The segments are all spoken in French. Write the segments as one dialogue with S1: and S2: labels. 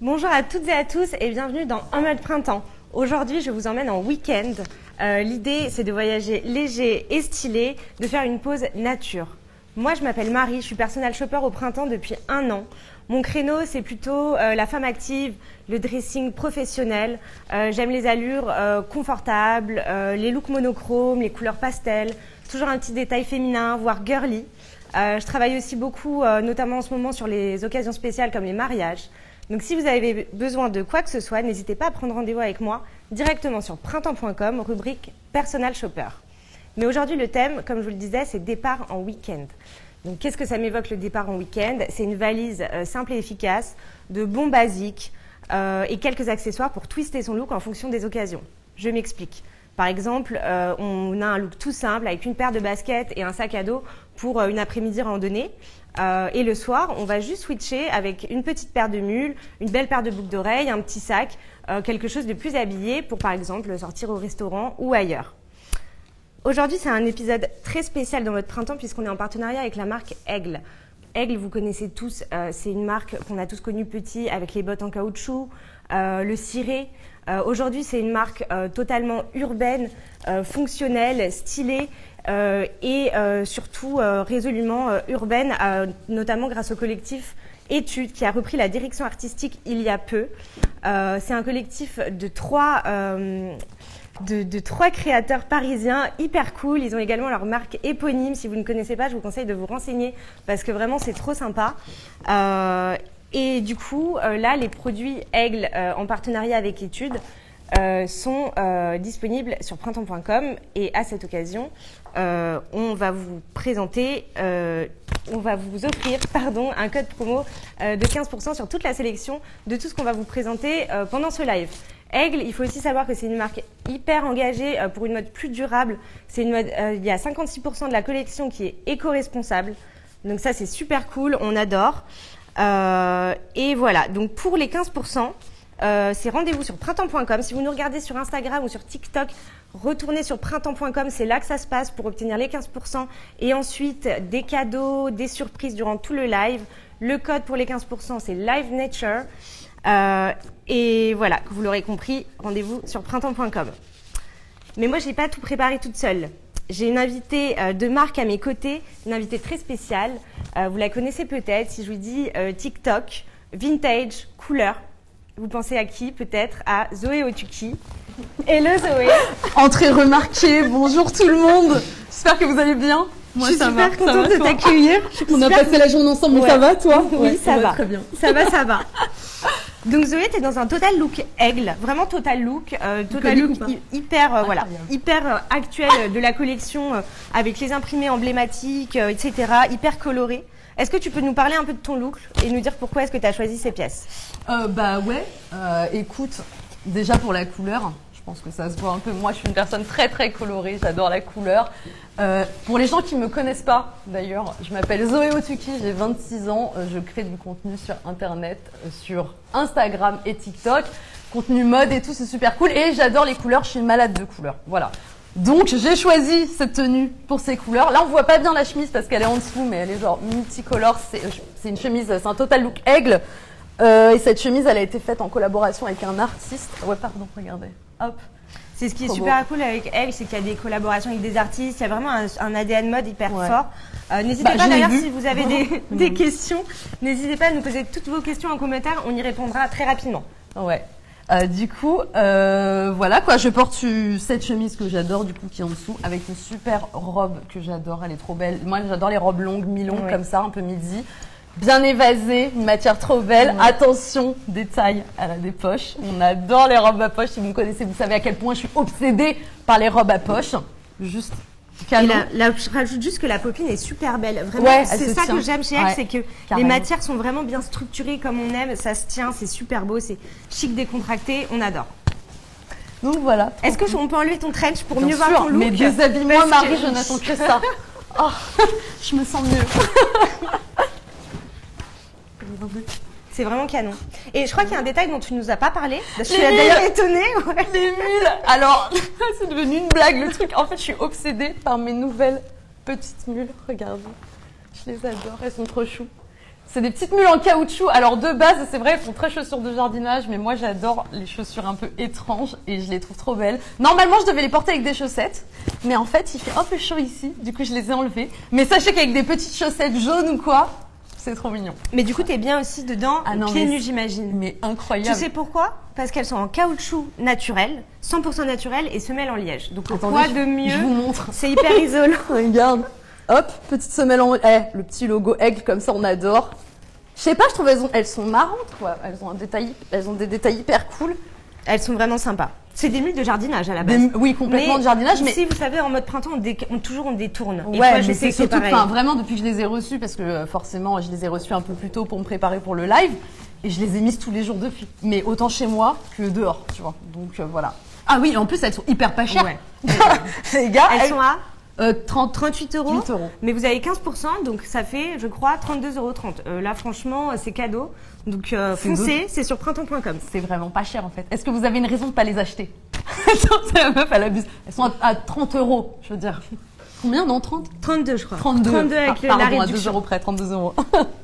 S1: Bonjour à toutes et à tous et bienvenue dans En mode printemps. Aujourd'hui, je vous emmène en week-end. L'idée, c'est de voyager léger et stylé, de faire une pause nature. Moi, je m'appelle Marie, je suis personal shopper au printemps depuis 1 an. Mon créneau, c'est plutôt la femme active, le dressing professionnel. J'aime les allures confortables, les looks monochromes, les couleurs pastel, toujours un petit détail féminin, voire girly. Je travaille aussi beaucoup, notamment en ce moment, sur les occasions spéciales comme les mariages. Donc si vous avez besoin de quoi que ce soit, n'hésitez pas à prendre rendez-vous avec moi directement sur printemps.com, rubrique Personal Shopper. Mais aujourd'hui, le thème, comme je vous le disais, c'est départ en week-end. Donc qu'est-ce que ça m'évoque le départ en week-end? C'est une valise simple et efficace, de bons basiques et quelques accessoires pour twister son look en fonction des occasions. Je m'explique. Par exemple, on a un look tout simple avec une paire de baskets et un sac à dos pour une après-midi randonnée. Et le soir, on va juste switcher avec une petite paire de mules, une belle paire de boucles d'oreilles, un petit sac, quelque chose de plus habillé pour, par exemple, sortir au restaurant ou ailleurs. Aujourd'hui, c'est un épisode très spécial dans votre printemps puisqu'on est en partenariat avec la marque Aigle. Aigle, vous connaissez tous, c'est une marque qu'on a tous connue petit avec les bottes en caoutchouc, le ciré. Aujourd'hui, c'est une marque totalement urbaine, fonctionnelle, stylée et surtout résolument urbaine, notamment grâce au collectif Études qui a repris la direction artistique il y a peu. C'est un collectif de trois créateurs parisiens hyper cool. Ils ont également leur marque éponyme. Si vous ne connaissez pas, je vous conseille de vous renseigner parce que vraiment c'est trop sympa. Et du coup, là, les produits Aigle en partenariat avec Études sont disponibles sur printemps.com. Et à cette occasion, on va vous offrir un code promo de 15% sur toute la sélection de tout ce qu'on va vous présenter pendant ce live. Aigle, il faut aussi savoir que c'est une marque hyper engagée pour une mode plus durable. C'est une mode, il y a 56% de la collection qui est éco-responsable. Donc ça, c'est super cool, on adore. Et voilà, donc pour les 15%, c'est rendez-vous sur printemps.com. Si vous nous regardez sur Instagram ou sur TikTok, retournez sur printemps.com, c'est là que ça se passe pour obtenir les 15%. Et ensuite, des cadeaux, des surprises durant tout le live. Le code pour les 15%, c'est Live Nature. Et voilà, vous l'aurez compris, rendez-vous sur printemps.com. Mais moi, je n'ai pas tout préparé toute seule. J'ai une invitée de marque à mes côtés, une invitée très spéciale. Vous la connaissez peut-être, si je vous dis TikTok, vintage, couleur. Vous pensez à qui? Peut-être à Zoé Otuki. Hello Zoé.
S2: Entrée remarquée, bonjour tout le monde. J'espère que vous allez bien.
S1: Moi, je suis super contente de t'accueillir.
S2: On a passé la journée ensemble, mais ça va toi?
S1: Oui, ça va.
S2: Très bien.
S1: Ça va. Donc Zoé, tu es dans un total look Aigle, vraiment total look hyper hyper actuel de la collection avec les imprimés emblématiques, etc., hyper coloré. Est-ce que tu peux nous parler un peu de ton look et nous dire pourquoi est-ce que tu as choisi ces pièces?
S2: Écoute, déjà pour la couleur, je pense que ça se voit un peu. Moi, je suis une personne très très colorée, j'adore la couleur. Pour les gens qui me connaissent pas, d'ailleurs, je m'appelle Zoé Otuki, j'ai 26 ans, je crée du contenu sur Internet, sur Instagram et TikTok, contenu mode et tout, c'est super cool. Et j'adore les couleurs, je suis une malade de couleurs, voilà. Donc j'ai choisi cette tenue pour ces couleurs. Là on voit pas bien la chemise parce qu'elle est en dessous, mais elle est genre multicolore. C'est une chemise, c'est un total look Aigle. Et cette chemise, elle a été faite en collaboration avec un artiste. Ouais, pardon, regardez. Hop.
S1: C'est ce qui est super cool avec Aigle, c'est qu'il y a des collaborations avec des artistes. Il y a vraiment un ADN mode hyper fort. N'hésitez pas d'ailleurs si vous avez des questions, n'hésitez pas à nous poser toutes vos questions en commentaire. On y répondra très rapidement.
S2: Ouais. Voilà quoi, je porte cette chemise que j'adore du coup qui est en dessous avec une super robe que j'adore, elle est trop belle. Moi j'adore les robes longues, mi-longues comme ça, un peu midi, bien évasée, une matière trop belle. Attention, détail, elle a des poches. On adore les robes à poche. Si vous me connaissez, vous savez à quel point je suis obsédée par les robes à poche. Juste.
S1: Et là, je rajoute juste que la popine est super belle. Vraiment, c'est ça que j'aime chez elle, c'est que les matières sont vraiment bien structurées comme on aime. Ça se tient, c'est super beau, c'est chic, décontracté, on adore.
S2: Donc voilà.
S1: Est-ce qu'on peut enlever ton trench pour mieux voir ton look?
S2: Mais déshabille-moi, Marie, je n'attends que ça. Oh, je me sens mieux.
S1: C'est vraiment canon. Et je crois qu'il y a un détail dont tu nous as pas parlé. Je suis d'ailleurs étonnée. Ouais.
S2: Les mules. Alors, c'est devenu une blague le truc. En fait, je suis obsédée par mes nouvelles petites mules. Regardez, je les adore. Elles sont trop chou. C'est des petites mules en caoutchouc. Alors de base, c'est vrai, elles font très chaussures de jardinage, mais moi j'adore les chaussures un peu étranges et je les trouve trop belles. Normalement, je devais les porter avec des chaussettes, mais en fait, il fait un peu chaud ici, du coup je les ai enlevées. Mais sachez qu'avec des petites chaussettes jaunes ou quoi, c'est trop mignon.
S1: Mais du coup, t'es bien aussi dedans, pieds nus, j'imagine.
S2: Mais incroyable.
S1: Tu sais pourquoi? Parce qu'elles sont en caoutchouc naturel, 100% naturel et semelles en liège. Donc
S2: attendez,
S1: quoi de mieux?
S2: Je vous montre.
S1: C'est hyper isolant.
S2: Regarde. Hop, petite semelle en... le petit logo aigle, comme ça, on adore. Je sais pas, je trouve elles sont marrantes, quoi. Elles ont des détails hyper cool.
S1: Elles sont vraiment sympas. C'est des mules de jardinage à la base.
S2: Oui, complètement de jardinage. Mais
S1: ici, vous savez, en mode printemps, on détourne.
S2: Ouais, et toi, je sais que c'est pareil. Vraiment, depuis que je les ai reçues, parce que forcément, je les ai reçues un peu plus tôt pour me préparer pour le live, et je les ai mises tous les jours depuis. Mais autant chez moi que dehors, tu vois. Donc voilà. Ah oui, en plus, elles sont hyper pas chères.
S1: Ouais.
S2: Les gars,
S1: elles sont à
S2: 38 euros.
S1: Mais vous avez 15%, donc ça fait, je crois, 32,30 €. Là, franchement, c'est cadeau. Donc foncez, c'est sur printemps.com.
S2: C'est vraiment pas cher en fait. Est-ce que vous avez une raison de pas les acheter? La meuf, elle abuse. Elles sont à 30 €, je veux dire. Combien, non, 30?
S1: 32, je crois.
S2: 32
S1: avec
S2: la
S1: réduction.
S2: À 2 € près, 32 €.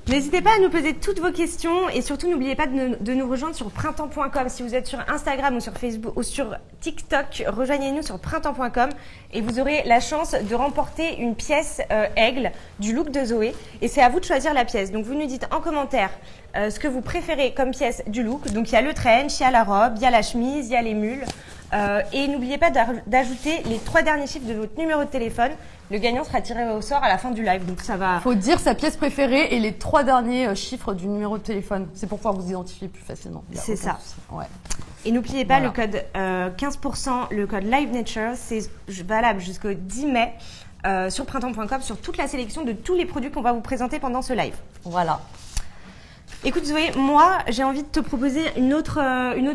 S1: N'hésitez pas à nous poser toutes vos questions et surtout n'oubliez pas de nous rejoindre sur printemps.com. Si vous êtes sur Instagram ou sur Facebook ou sur TikTok, rejoignez-nous sur printemps.com et vous aurez la chance de remporter une pièce aigle du look de Zoé. Et c'est à vous de choisir la pièce. Donc vous nous dites en commentaire ce que vous préférez comme pièce du look. Donc il y a le trench, il y a la robe, il y a la chemise, il y a les mules. Et n'oubliez pas d'ajouter les 3 derniers chiffres de votre numéro de téléphone. Le gagnant sera tiré au sort à la fin du live. Donc ça va.
S2: Faut dire sa pièce préférée et les 3 derniers chiffres du numéro de téléphone. C'est pour pouvoir vous identifier plus facilement.
S1: C'est ça.
S2: Ouais.
S1: Et n'oubliez pas le code 15%, le code Live Nature, c'est valable jusqu'au 10 mai sur printemps.com sur toute la sélection de tous les produits qu'on va vous présenter pendant ce live.
S2: Voilà.
S1: Écoute Zoé, moi j'ai envie de te proposer une autre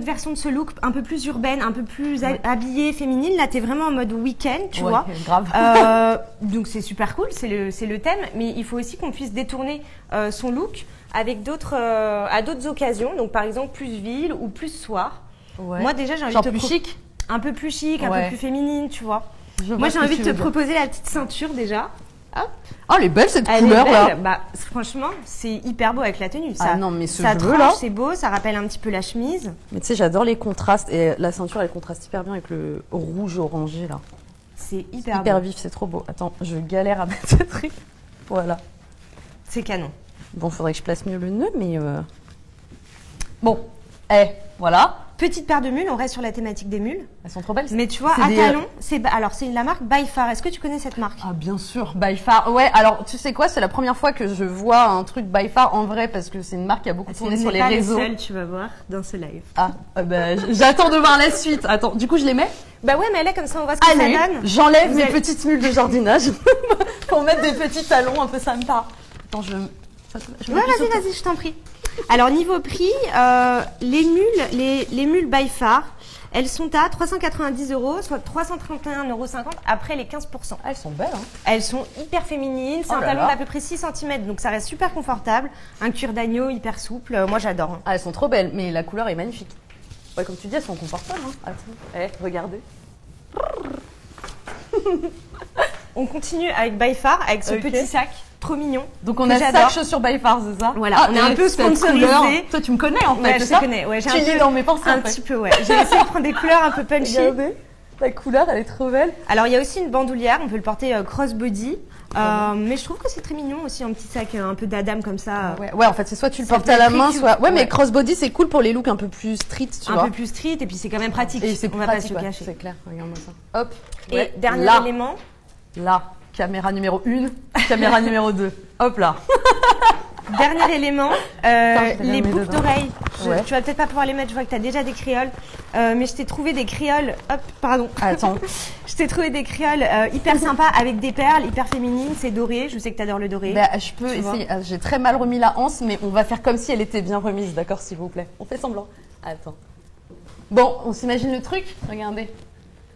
S1: version de ce look un peu plus urbaine, un peu plus habillée, féminine. Là t'es vraiment en mode week-end, tu vois.
S2: Grave.
S1: Donc c'est super cool, c'est le thème, mais il faut aussi qu'on puisse détourner son look avec à d'autres occasions. Donc par exemple plus ville ou plus soir.
S2: Ouais.
S1: Moi déjà j'ai envie
S2: de te chic.
S1: Un peu plus chic, un peu plus féminine, tu vois. Moi j'ai envie de te proposer la petite ceinture déjà. Hop.
S2: Oh, elle est belle cette couleur là.
S1: Bah, franchement, c'est hyper beau avec la tenue. Ça,
S2: ah non, mais ce
S1: ça
S2: bleu là,
S1: c'est beau, ça rappelle un petit peu la chemise.
S2: Mais tu sais, j'adore les contrastes et la ceinture elle contraste hyper bien avec le rouge orangé là.
S1: C'est hyper beau.
S2: Vif, c'est trop beau. Attends, je galère à mettre ce truc. Voilà.
S1: C'est canon.
S2: Bon, faudrait que je place mieux le nœud, mais bon, voilà.
S1: Petite paire de mules, on reste sur la thématique des mules.
S2: Elles sont trop belles.
S1: Mais tu vois, à talons, c'est la marque By Far. Est-ce que tu connais cette marque?
S2: Ah bien sûr, By Far. Ouais, alors tu sais quoi, c'est la première fois que je vois un truc By Far en vrai parce que c'est une marque qui a beaucoup tourné sur les réseaux.
S1: C'est pas le seul, tu vas voir, dans ce live.
S2: Ah, bah, j'attends de voir la suite. Attends, du coup je les mets?
S1: Bah ouais, mais là comme ça on voit ce que ça donne.
S2: J'enlève mes petites mules de jardinage pour mettre des petits talons un peu sympa. Attends, ouais,
S1: vas-y, je t'en prie. Alors niveau prix, les mules By Far, elles sont à 390 €, soit 331,50 € après les 15%.
S2: Elles sont belles, hein.
S1: Elles sont hyper féminines, c'est un talon d'à peu près 6 cm, donc ça reste super confortable. Un cuir d'agneau hyper souple, moi j'adore. Hein.
S2: Ah, elles sont trop belles, mais la couleur est magnifique. Ouais, comme tu dis, elles sont confortables. Hein. Attends, regardez.
S1: On continue avec By Far, avec ce petit sac. Trop mignon.
S2: Donc on a 5 chaussures By Far, c'est ça?
S1: Voilà, on est un peu sponsorisé.
S2: Toi tu me connais en fait,
S1: ouais, je te connais. Ouais, j'ai
S2: un peu dans mes pensées.
S1: Un petit peu, ouais. J'ai essayé de prendre des couleurs un peu punchy.
S2: Regardez, la couleur, elle est trop belle.
S1: Alors il y a aussi une bandoulière, on peut le porter crossbody. Mais je trouve que c'est très mignon aussi, un petit sac un peu d'Adam comme ça.
S2: Ouais, en fait, c'est soit tu le portes à la main, soit. Ouais, mais crossbody, c'est cool pour les looks un peu plus street, tu vois.
S1: Un peu plus street, et puis c'est quand même pratique.
S2: Et c'est
S1: on va pas se le cacher.
S2: C'est clair, regarde-moi ça. Hop.
S1: Et dernier élément.
S2: Là, caméra numéro 1, caméra numéro 2. Hop là.
S1: Dernier élément, les boucles d'oreilles. Tu vas peut-être pas pouvoir les mettre, je vois que tu as déjà des créoles. Mais je t'ai trouvé des créoles. Hop, pardon.
S2: Attends.
S1: Je t'ai trouvé des créoles hyper sympas avec des perles, hyper féminines. C'est doré. Je sais que tu adores le doré.
S2: Bah, je peux essayer. J'ai très mal remis la anse, mais on va faire comme si elle était bien remise, d'accord, s'il vous plaît. On fait semblant. Attends. Bon, on s'imagine le truc. Regardez.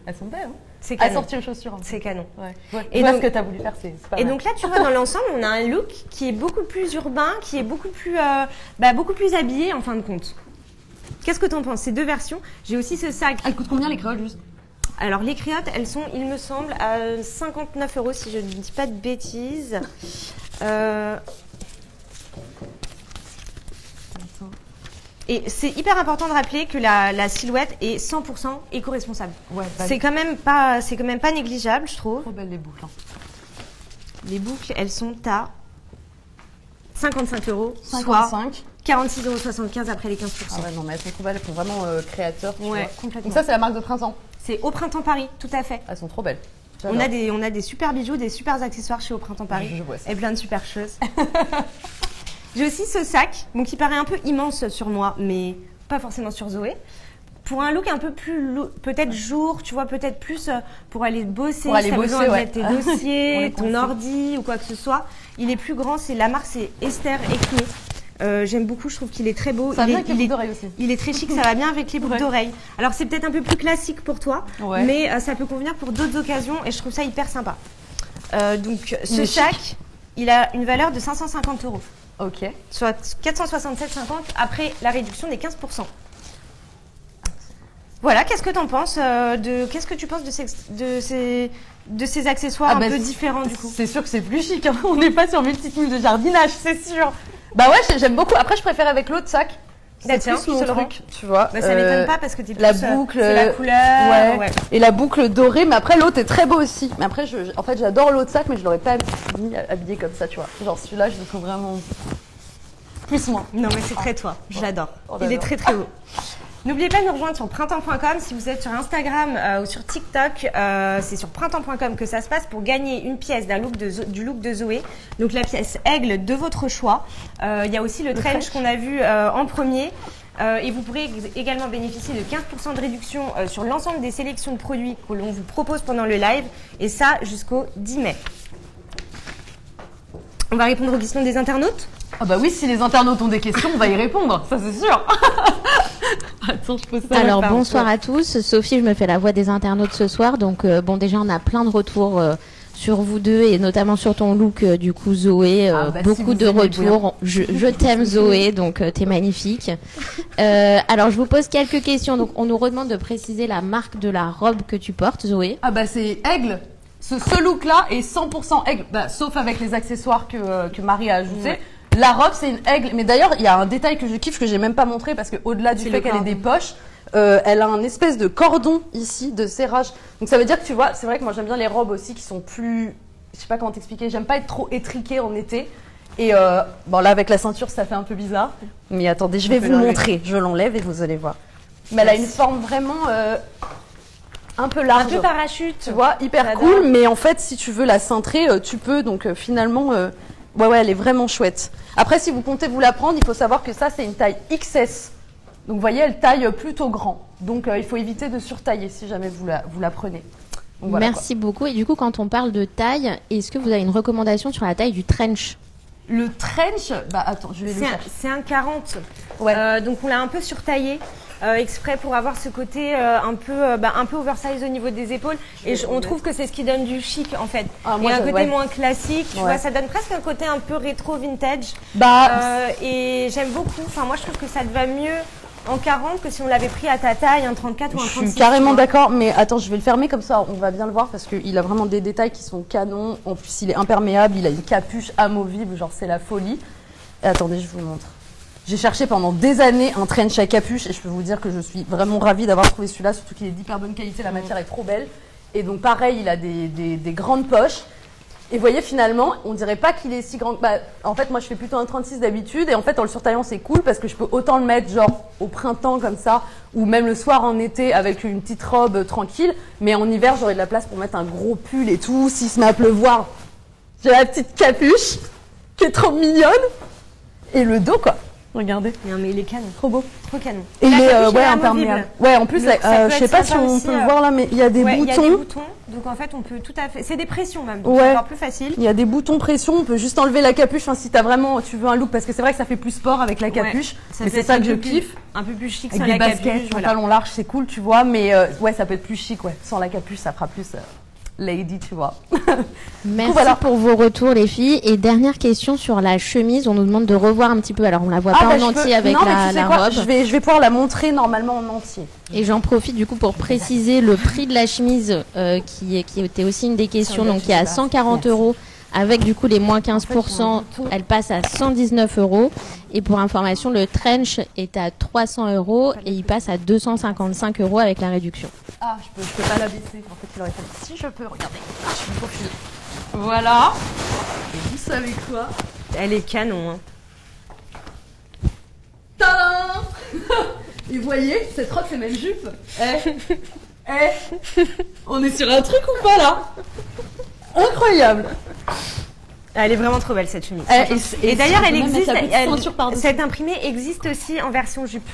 S2: Elles sont belles, hein.
S1: C'est canon.
S2: Assortir aux chaussures.
S1: C'est canon.
S2: Ouais. Et donc, ce que tu as voulu faire, c'est pas mal.
S1: Donc là, tu vois, dans l'ensemble, on a un look qui est beaucoup plus urbain, qui est beaucoup plus habillé en fin de compte. Qu'est-ce que tu en penses? Ces deux versions. J'ai aussi ce sac.
S2: Elles coûtent combien les créoles juste?
S1: Alors les créoles, elles sont, il me semble, à 59 € si je ne dis pas de bêtises. Et c'est hyper important de rappeler que la silhouette est 100% éco-responsable.
S2: Ouais,
S1: c'est quand même pas négligeable, je trouve.
S2: Trop belles les boucles. Hein.
S1: Les boucles, elles sont à 55 €,
S2: 55.
S1: soit 46,75 € après les 15%.
S2: Ah ouais, non, mais elles sont trop belles, elles font vraiment créateurs.
S1: Ouais, complètement.
S2: Donc ça, c'est la marque de printemps.
S1: C'est Au Printemps Paris, tout à fait.
S2: Elles sont trop belles.
S1: On a des super bijoux, des super accessoires chez Au Printemps Paris.
S2: Je vois ça.
S1: Et plein de super choses. J'ai aussi ce sac, bon, qui paraît un peu immense sur moi, mais pas forcément sur Zoé. Pour un look un peu plus, peut-être jour, tu vois, peut-être plus pour aller bosser,
S2: pour aller
S1: si
S2: bosser,
S1: besoin de
S2: ouais.
S1: mettre tes dossiers, ton
S2: conseille.
S1: ordi ou quoi que ce soit. Il est plus grand, la marque c'est Esther Ekme. J'aime beaucoup, je trouve qu'il est très beau.
S2: Ça va bien avec les boucles d'oreilles aussi.
S1: Il est très chic, ça va bien avec les boucles d'oreilles. Alors c'est peut-être un peu plus classique pour toi, mais ça peut convenir pour d'autres occasions et je trouve ça hyper sympa. Donc ce sac, il a une valeur de 550 €.
S2: Ok.
S1: Soit 467,50 après la réduction des 15%. Voilà, qu'est-ce que tu en penses qu'est-ce que tu penses de ces accessoires un peu différents du coup?
S2: C'est sûr que c'est plus chic, hein. On n'est pas sur multitude de jardinage, c'est sûr. Bah ouais, j'aime beaucoup. Après, je préfère avec l'autre sac. C'est plus mon truc, tu vois.
S1: Bah, ça m'étonne pas parce que t'es plus
S2: la boucle,
S1: c'est la couleur.
S2: Ouais. Et la boucle dorée, mais après l'autre est très beau aussi. Mais après, en fait, j'adore l'autre sac, mais je l'aurais pas mis habillé comme ça, tu vois. Genre celui-là, je le trouve vraiment plus moi.
S1: Non, mais c'est très toi. Je l'adore.
S2: Oh,
S1: il est très très beau. N'oubliez pas de nous rejoindre sur printemps.com. Si vous êtes sur Instagram ou sur TikTok, c'est sur printemps.com que ça se passe pour gagner une pièce du look de Zoé. Donc la pièce aigle de votre choix. Il y a aussi le trench qu'on a vu en premier. Et vous pourrez également bénéficier de 15% de réduction sur l'ensemble des sélections de produits que l'on vous propose pendant le live. Et ça jusqu'au 10 mai. On va répondre aux questions des internautes.
S2: Ah bah oui, si les internautes ont des questions, on va y répondre, ça c'est sûr. Attends, je pose ça.
S3: Alors bonsoir à tous, Sophie, je me fais la voix des internautes ce soir. Donc bon, déjà on a plein de retours sur vous deux et notamment sur ton look du coup Zoé. Beaucoup de retours. Je t'aime Zoé, donc t'es magnifique. Alors je vous pose quelques questions. Donc on nous redemande de préciser la marque de la robe que tu portes, Zoé.
S2: Ah bah c'est Aigle. Ce look-là est 100% Aigle, bah, sauf avec les accessoires que Marie a ajoutés. Ouais. La robe, c'est une aigle. Mais d'ailleurs, il y a un détail que je kiffe que j'ai même pas montré parce que au-delà du fait qu'elle ait des poches, elle a un espèce de cordon ici de serrage. Donc ça veut dire que tu vois, c'est vrai que moi j'aime bien les robes aussi qui sont plus, je sais pas comment t'expliquer. J'aime pas être trop étriquée en été. Et bon là avec la ceinture, ça fait un peu bizarre. Mais attendez, je vais vous montrer. Je l'enlève et vous allez voir. Mais elle a une forme vraiment un peu large.
S1: Un peu parachute.
S2: Tu vois, hyper cool. Mais en fait, si tu veux la cintrer, tu peux. Donc finalement. Ouais, elle est vraiment chouette. Après, si vous comptez vous la prendre, il faut savoir que ça, c'est une taille XS. Donc, vous voyez, elle taille plutôt grand. Donc, il faut éviter de surtailler si jamais vous la prenez. Donc, voilà,
S3: merci beaucoup. Et du coup, quand on parle de taille, est-ce que vous avez une recommandation sur la taille du trench?
S2: Le trench, bah attends, je vais le chercher.
S1: C'est un 40.
S2: Ouais.
S1: Donc, on l'a un peu surtaillé. Exprès pour avoir ce côté un peu oversize au niveau des épaules et on trouve que c'est ce qui donne du chic en fait. Il y a un côté moins classique, tu vois, ça donne presque un côté un peu rétro vintage. Et j'aime beaucoup, enfin moi je trouve que ça te va mieux en 40 que si on l'avait pris à ta taille, un 34 ou un 36.
S2: Je suis carrément d'accord, mais attends, je vais le fermer comme ça, on va bien le voir parce qu'il a vraiment des détails qui sont canons. En plus, il est imperméable, il a une capuche amovible, genre c'est la folie. Et attendez, je vous montre. J'ai cherché pendant des années un trench à capuche et je peux vous dire que je suis vraiment ravie d'avoir trouvé celui-là, surtout qu'il est d'hyper bonne qualité, la matière est trop belle. Et donc pareil, il a des grandes poches. Et vous voyez finalement, on dirait pas qu'il est si grand. Bah, en fait, moi je fais plutôt un 36 d'habitude et en fait en le surtaillant c'est cool parce que je peux autant le mettre genre au printemps comme ça ou même le soir en été avec une petite robe tranquille. Mais en hiver j'aurai de la place pour mettre un gros pull et tout. S'il se met à pleuvoir, j'ai la petite capuche qui est trop mignonne et le dos quoi. Regardez.
S1: Non mais il est canon.
S2: Trop beau.
S1: Trop canon.
S2: Et il est imperméable. Ouais, en plus, je sais pas si on peut le voir là, mais il y a des boutons.
S1: Il y a des boutons. Donc en fait, on peut tout à fait. C'est des pressions même. Donc c'est encore plus facile.
S2: Il y a des boutons pression. On peut juste enlever la capuche. Enfin, si tu veux un look, parce que c'est vrai que ça fait plus sport avec la capuche. Mais c'est ça que je kiffe.
S1: Un peu plus chic
S2: avec
S1: sans
S2: des
S1: la
S2: baskets,
S1: capuche.
S2: Pantalon large, c'est cool, tu vois. Mais ouais, ça peut être plus chic, ouais. Sans la capuche, ça fera plus. Lady, tu vois.
S3: Merci pour vos retours, les filles. Et dernière question sur la chemise. On nous demande de revoir un petit peu. Alors, on la voit pas en entier avec la robe.
S2: Je vais pouvoir la montrer normalement en entier.
S3: Et j'en profite du coup pour préciser le prix de la chemise qui était aussi une des questions. Donc, qui est à 140 € Avec du coup les moins 15%, elle passe à 119 €. Et pour information, le trench est à 300 € et il passe à 255 € avec la réduction.
S2: Ah, je peux pas la baisser. En fait, il aurait fallu. Si je peux, regardez. Ah, je suis une confuse. Voilà. Et vous savez quoi?
S1: Elle est canon. Hein.
S2: Tadam. Et vous voyez, cette robe, c'est même jupe. On est sur un truc ou pas là? Incroyable.
S1: Elle est vraiment trop belle cette chemise. Et d'ailleurs, elle existe. Cette imprimée existe aussi en version jupe.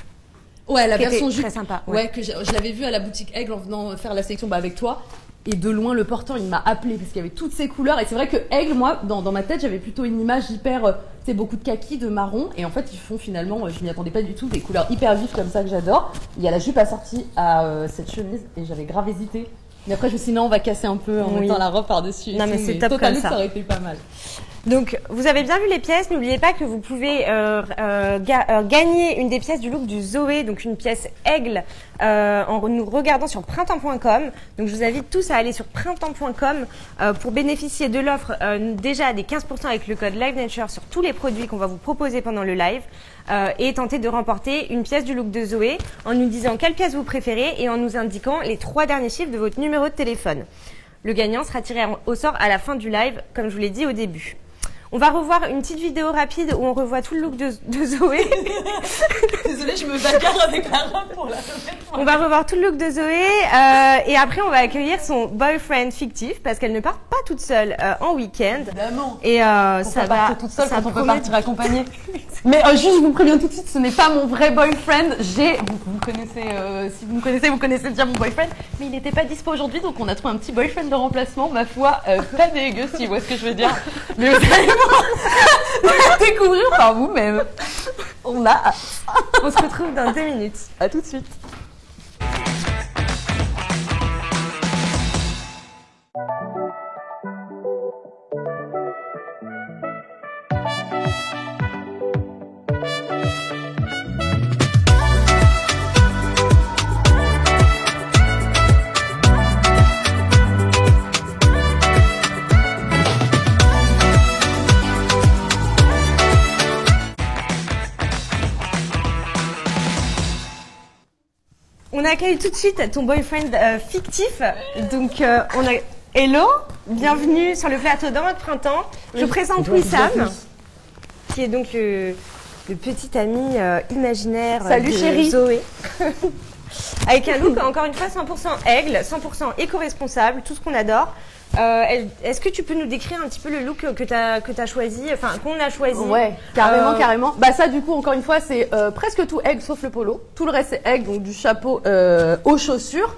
S2: Ouais, la version jupe.
S1: Très sympa.
S2: Ouais, que je l'avais vue à la boutique Aigle en venant faire la sélection avec toi. Et de loin, le porteur, il m'a appelé parce qu'il y avait toutes ces couleurs. Et c'est vrai que Aigle, moi, dans ma tête, j'avais plutôt une image hyper, c'est beaucoup de kaki, de marron. Et en fait, ils font finalement, je m'y attendais pas du tout, des couleurs hyper vives comme ça que j'adore. Il y a la jupe assortie à cette chemise et j'avais grave hésité. Mais après, je me suis dit non, on va casser un peu en mettant la robe par-dessus.
S1: Non, mais c'est top comme ça.
S2: Ça aurait été pas mal.
S1: Donc, vous avez bien vu les pièces. N'oubliez pas que vous pouvez gagner une des pièces du look du Zoé, donc une pièce aigle, en nous regardant sur printemps.com. Donc, je vous invite tous à aller sur printemps.com pour bénéficier de l'offre déjà des 15% avec le code LiveNature sur tous les produits qu'on va vous proposer pendant le live et tenter de remporter une pièce du look de Zoé en nous disant quelle pièce vous préférez et en nous indiquant les 3 derniers chiffres de votre numéro de téléphone. Le gagnant sera tiré au sort à la fin du live, comme je vous l'ai dit au début. On va revoir une petite vidéo rapide où on revoit tout le look de Zoé.
S2: Désolée, je me bagarre avec la robe pour la première fois.
S1: On va revoir tout le look de Zoé et après on va accueillir son boyfriend fictif parce qu'elle ne part pas toute seule en week-end.
S2: Évidemment.
S1: Et ça va
S2: toute seule quand on peut partir accompagnée. Mais juste, je vous préviens tout de suite, ce n'est pas mon vrai boyfriend. Vous connaissez, si vous me connaissez, vous connaissez déjà mon boyfriend. Mais il n'était pas dispo aujourd'hui, donc on a trouvé un petit boyfriend de remplacement. Ma foi, pas dégueu, si vous voyez ce que je veux dire. Mais vous allez découvrir par vous-même. On
S1: se retrouve dans 2 minutes.
S2: À tout de suite.
S1: On accueille tout de suite ton boyfriend fictif. Donc, on a Hello, bienvenue sur le plateau d'En mode printemps. Je présente Wissam, qui est donc le petit ami imaginaire
S2: Salut,
S1: de
S2: chérie.
S1: Zoé. Avec un look, encore une fois, 100% aigle, 100% éco-responsable, tout ce qu'on adore. Est-ce que tu peux nous décrire un petit peu le look que t'as choisi, enfin qu'on a choisi?
S2: Ouais, carrément. Bah ça, du coup, encore une fois, c'est presque tout aigle sauf le polo. Tout le reste c'est aigle, donc du chapeau aux chaussures.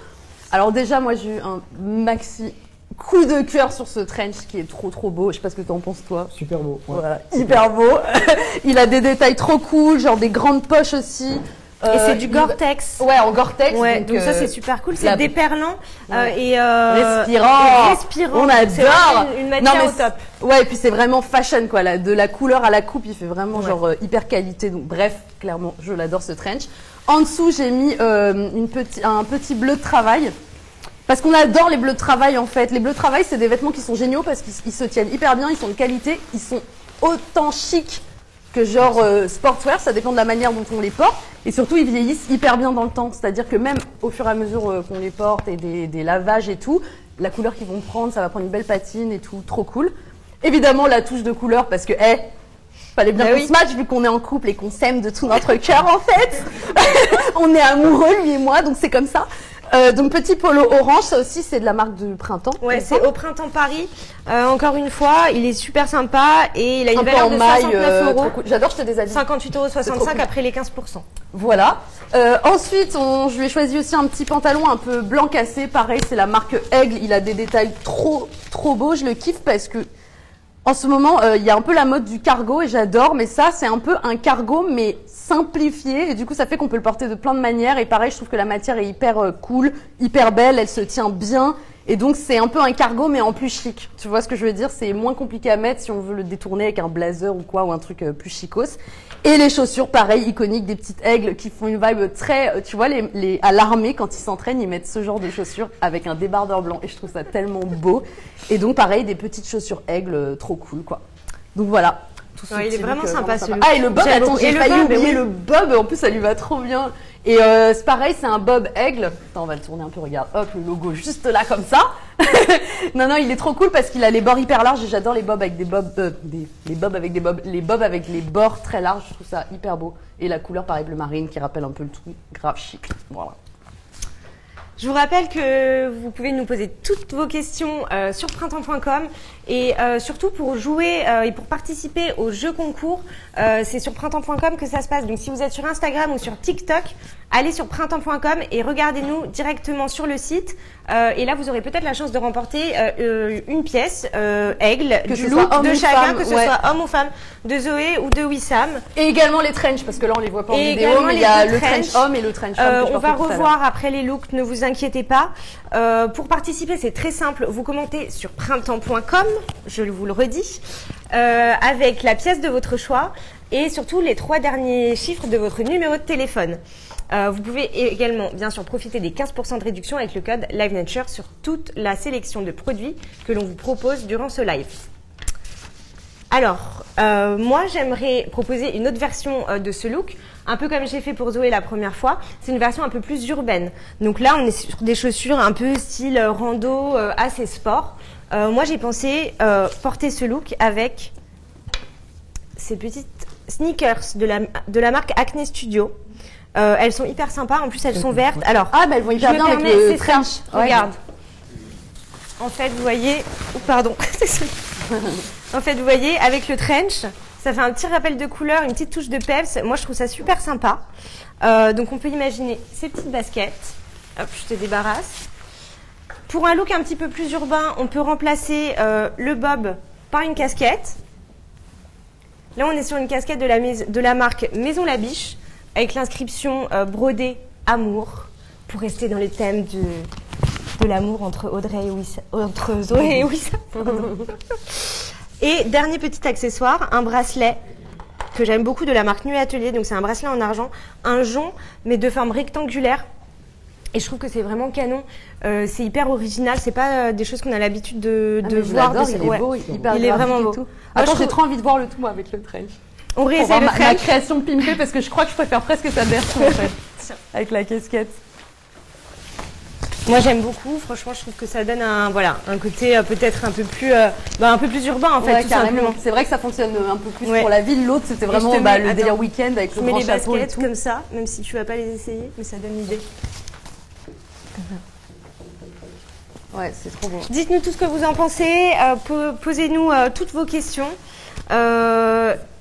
S2: Alors déjà, moi j'ai eu un maxi coup de cœur sur ce trench qui est trop beau. Je sais pas ce que t'en penses toi.
S4: Super beau. Ouais.
S2: Voilà, hyper beau. Il a des détails trop cool, genre des grandes poches aussi.
S1: Et c'est du Gore-Tex.
S2: Ouais, en Gore-Tex.
S1: Ouais, donc ça c'est super cool, c'est déperlant et respirant.
S2: On adore.
S1: C'est une matière au top.
S2: Ouais, et puis c'est vraiment fashion quoi, de la couleur à la coupe, il fait vraiment genre hyper qualité. Donc bref, clairement, je l'adore ce trench. En dessous, j'ai mis un petit bleu de travail. Parce qu'on adore les bleus de travail en fait. Les bleus de travail, c'est des vêtements qui sont géniaux parce qu'ils se tiennent hyper bien, ils sont de qualité, ils sont autant chics que genre sportswear, ça dépend de la manière dont on les porte. Et surtout, ils vieillissent hyper bien dans le temps. C'est-à-dire que même au fur et à mesure qu'on les porte et des lavages et tout, la couleur qu'ils vont prendre, ça va prendre une belle patine et tout, trop cool. Évidemment, la touche de couleur parce que, fallait bien qu'on se matche vu qu'on est en couple et qu'on s'aime de tout notre cœur en fait. On est amoureux, lui et moi, donc c'est comme ça. Donc petit polo orange, ça aussi c'est de la marque du printemps.
S1: Ouais, c'est au Printemps Paris. Encore une fois, il est super sympa et il a une valeur de 69 €.
S2: Cool. J'adore, je te déshabille.
S1: 58,65 € après les 15%.
S2: Voilà. Ensuite, je lui ai choisi aussi un petit pantalon un peu blanc cassé. Pareil, c'est la marque Aigle. Il a des détails trop beaux. Je le kiffe parce que en ce moment, il y a un peu la mode du cargo et j'adore. Mais ça, c'est un peu un cargo mais simplifié et du coup ça fait qu'on peut le porter de plein de manières et pareil je trouve que la matière est hyper cool, hyper belle, elle se tient bien Et donc, c'est un peu un cargo, mais en plus chic. Tu vois ce que je veux dire? C'est moins compliqué à mettre si on veut le détourner avec un blazer ou quoi, ou un truc plus chicos. Et les chaussures, pareil, iconiques, des petites aigles qui font une vibe très... Tu vois, à l'armée, quand ils s'entraînent, ils mettent ce genre de chaussures avec un débardeur blanc. Et je trouve ça tellement beau. Et donc, pareil, des petites chaussures aigles, trop cool, quoi. Donc, voilà.
S1: Ouais, il est vraiment sympa, ce look.
S2: Ah, et le bob, attends, j'ai failli oublier le bob. En plus, ça lui va trop bien. Et c'est pareil, c'est un bob aigle. Attends, on va le tourner un peu, regarde. Hop, le logo juste là, comme ça. Non, il est trop cool parce qu'il a les bords hyper larges et j'adore les bobs avec les bobs avec les bords très larges. Je trouve ça hyper beau. Et la couleur, pareil, bleu marine qui rappelle un peu le tout. Grave chic. Voilà.
S1: Je vous rappelle que vous pouvez nous poser toutes vos questions sur printemps.com et surtout pour jouer et pour participer au jeu concours, c'est sur printemps.com que ça se passe. Donc si vous êtes sur Instagram ou sur TikTok, allez sur printemps.com et regardez-nous directement sur le site. Et là, vous aurez peut-être la chance de remporter une pièce aigle du look de chacun, que ce soit homme ou femme, de Zoé ou de Wissam.
S2: Et également les trench, parce que là, on les voit pas en vidéo, mais il y a le trench homme et le trench femme.
S1: On va revoir après les looks, ne vous inquiétez pas. Pour participer, c'est très simple. Vous commentez sur printemps.com, je vous le redis, avec la pièce de votre choix et surtout les 3 derniers chiffres de votre numéro de téléphone. Vous pouvez également, bien sûr, profiter des 15% de réduction avec le code LiveNature sur toute la sélection de produits que l'on vous propose durant ce live. Alors, moi, j'aimerais proposer une autre version de ce look, un peu comme j'ai fait pour Zoé la première fois. C'est une version un peu plus urbaine. Donc là, on est sur des chaussures un peu style rando, assez sport. Moi, j'ai pensé porter ce look avec ces petites sneakers de la marque Acne Studio. Elles sont hyper sympas, en plus elles sont vertes. Alors,
S2: elles vont hyper bien avec le trench.
S1: Regarde. En fait, vous voyez, pardon. En fait, vous voyez, avec le trench, ça fait un petit rappel de couleur, une petite touche de peps. Moi, je trouve ça super sympa. Donc, on peut imaginer ces petites baskets. Hop, je te débarrasse. Pour un look un petit peu plus urbain, on peut remplacer le bob par une casquette. Là, on est sur une casquette de la marque Maison Labiche, avec l'inscription brodée Amour, pour rester dans les thèmes de l'amour entre Zoé et Wissam. Et dernier petit accessoire, un bracelet que j'aime beaucoup de la marque Nuit Atelier. Donc c'est un bracelet en argent, un jonc, mais de forme rectangulaire. Et je trouve que c'est vraiment canon. C'est hyper original. C'est pas des choses qu'on a l'habitude de voir.
S2: Il est beau,
S1: il est vraiment beau.
S2: Attends, j'ai trop envie de voir le tout moi avec le trench.
S1: On réessaye le trench.
S2: Ma création pimpée parce que je crois que je préfère presque sa version en fait, avec la casquette.
S1: Moi j'aime beaucoup. Franchement, je trouve que ça donne un côté peut-être un peu plus urbain en fait, tout simplement.
S2: C'est vrai que ça fonctionne un peu plus pour la ville. L'autre c'était vraiment le délire week-end avec le grand chapeau et tout.
S1: Comme ça, même si tu vas pas les essayer, mais ça donne l'idée.
S2: Ouais, c'est trop beau.
S1: Dites-nous tout ce que vous en pensez. Posez-nous toutes vos questions.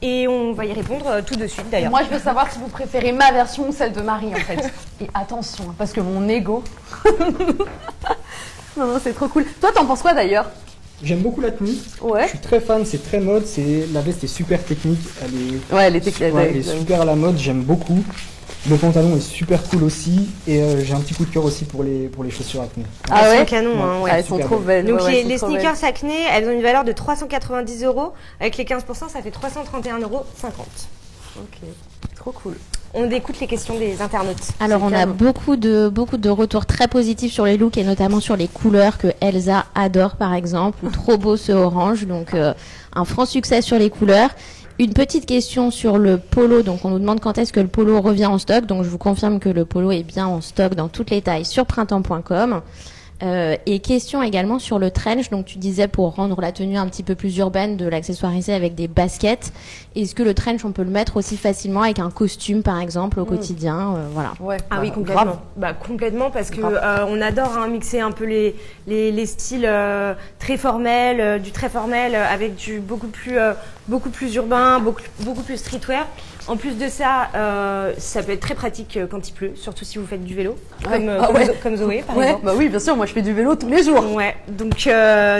S1: Et on va y répondre tout de suite d'ailleurs.
S2: Moi je veux savoir si vous préférez ma version ou celle de Marie en fait. Et attention, parce que mon ego. Non, c'est trop cool. Toi t'en penses quoi d'ailleurs?
S4: J'aime beaucoup la tenue.
S2: Ouais.
S4: Je suis très fan, c'est très mode. La veste est super technique. Elle est super à la mode, j'aime beaucoup. Le pantalon est super cool aussi et j'ai un petit coup de cœur aussi pour les chaussures Acne.
S1: Ah ouais, canon, hein, ouais.
S2: Elles sont trop belles.
S1: Donc les sneakers Acne, elles ont une valeur de 390 €. Avec les 15%, ça fait 331,50 €.
S2: Ok, trop cool.
S1: On écoute les questions des internautes.
S3: Alors on a beaucoup de retours très positifs sur les looks et notamment sur les couleurs que Elsa adore par exemple. Trop beau ce orange, donc un franc succès sur les couleurs. Une petite question sur le polo. Donc, on nous demande quand est-ce que le polo revient en stock. Donc, je vous confirme que le polo est bien en stock dans toutes les tailles sur printemps.com. Et question également sur le trench. Donc, tu disais pour rendre la tenue un petit peu plus urbaine de l'accessoiriser avec des baskets. Est-ce que le trench, on peut le mettre aussi facilement avec un costume, par exemple, au quotidien voilà.
S1: Ouais, oui, complètement. Complètement, parce que on adore mixer un peu les styles très formels, du très formel avec du beaucoup plus urbain, beaucoup plus streetwear. En plus de ça, ça peut être très pratique quand il pleut, surtout si vous faites du vélo, comme Zoé par exemple.
S2: Bah oui, bien sûr, moi je fais du vélo tous les jours.
S1: Ouais, donc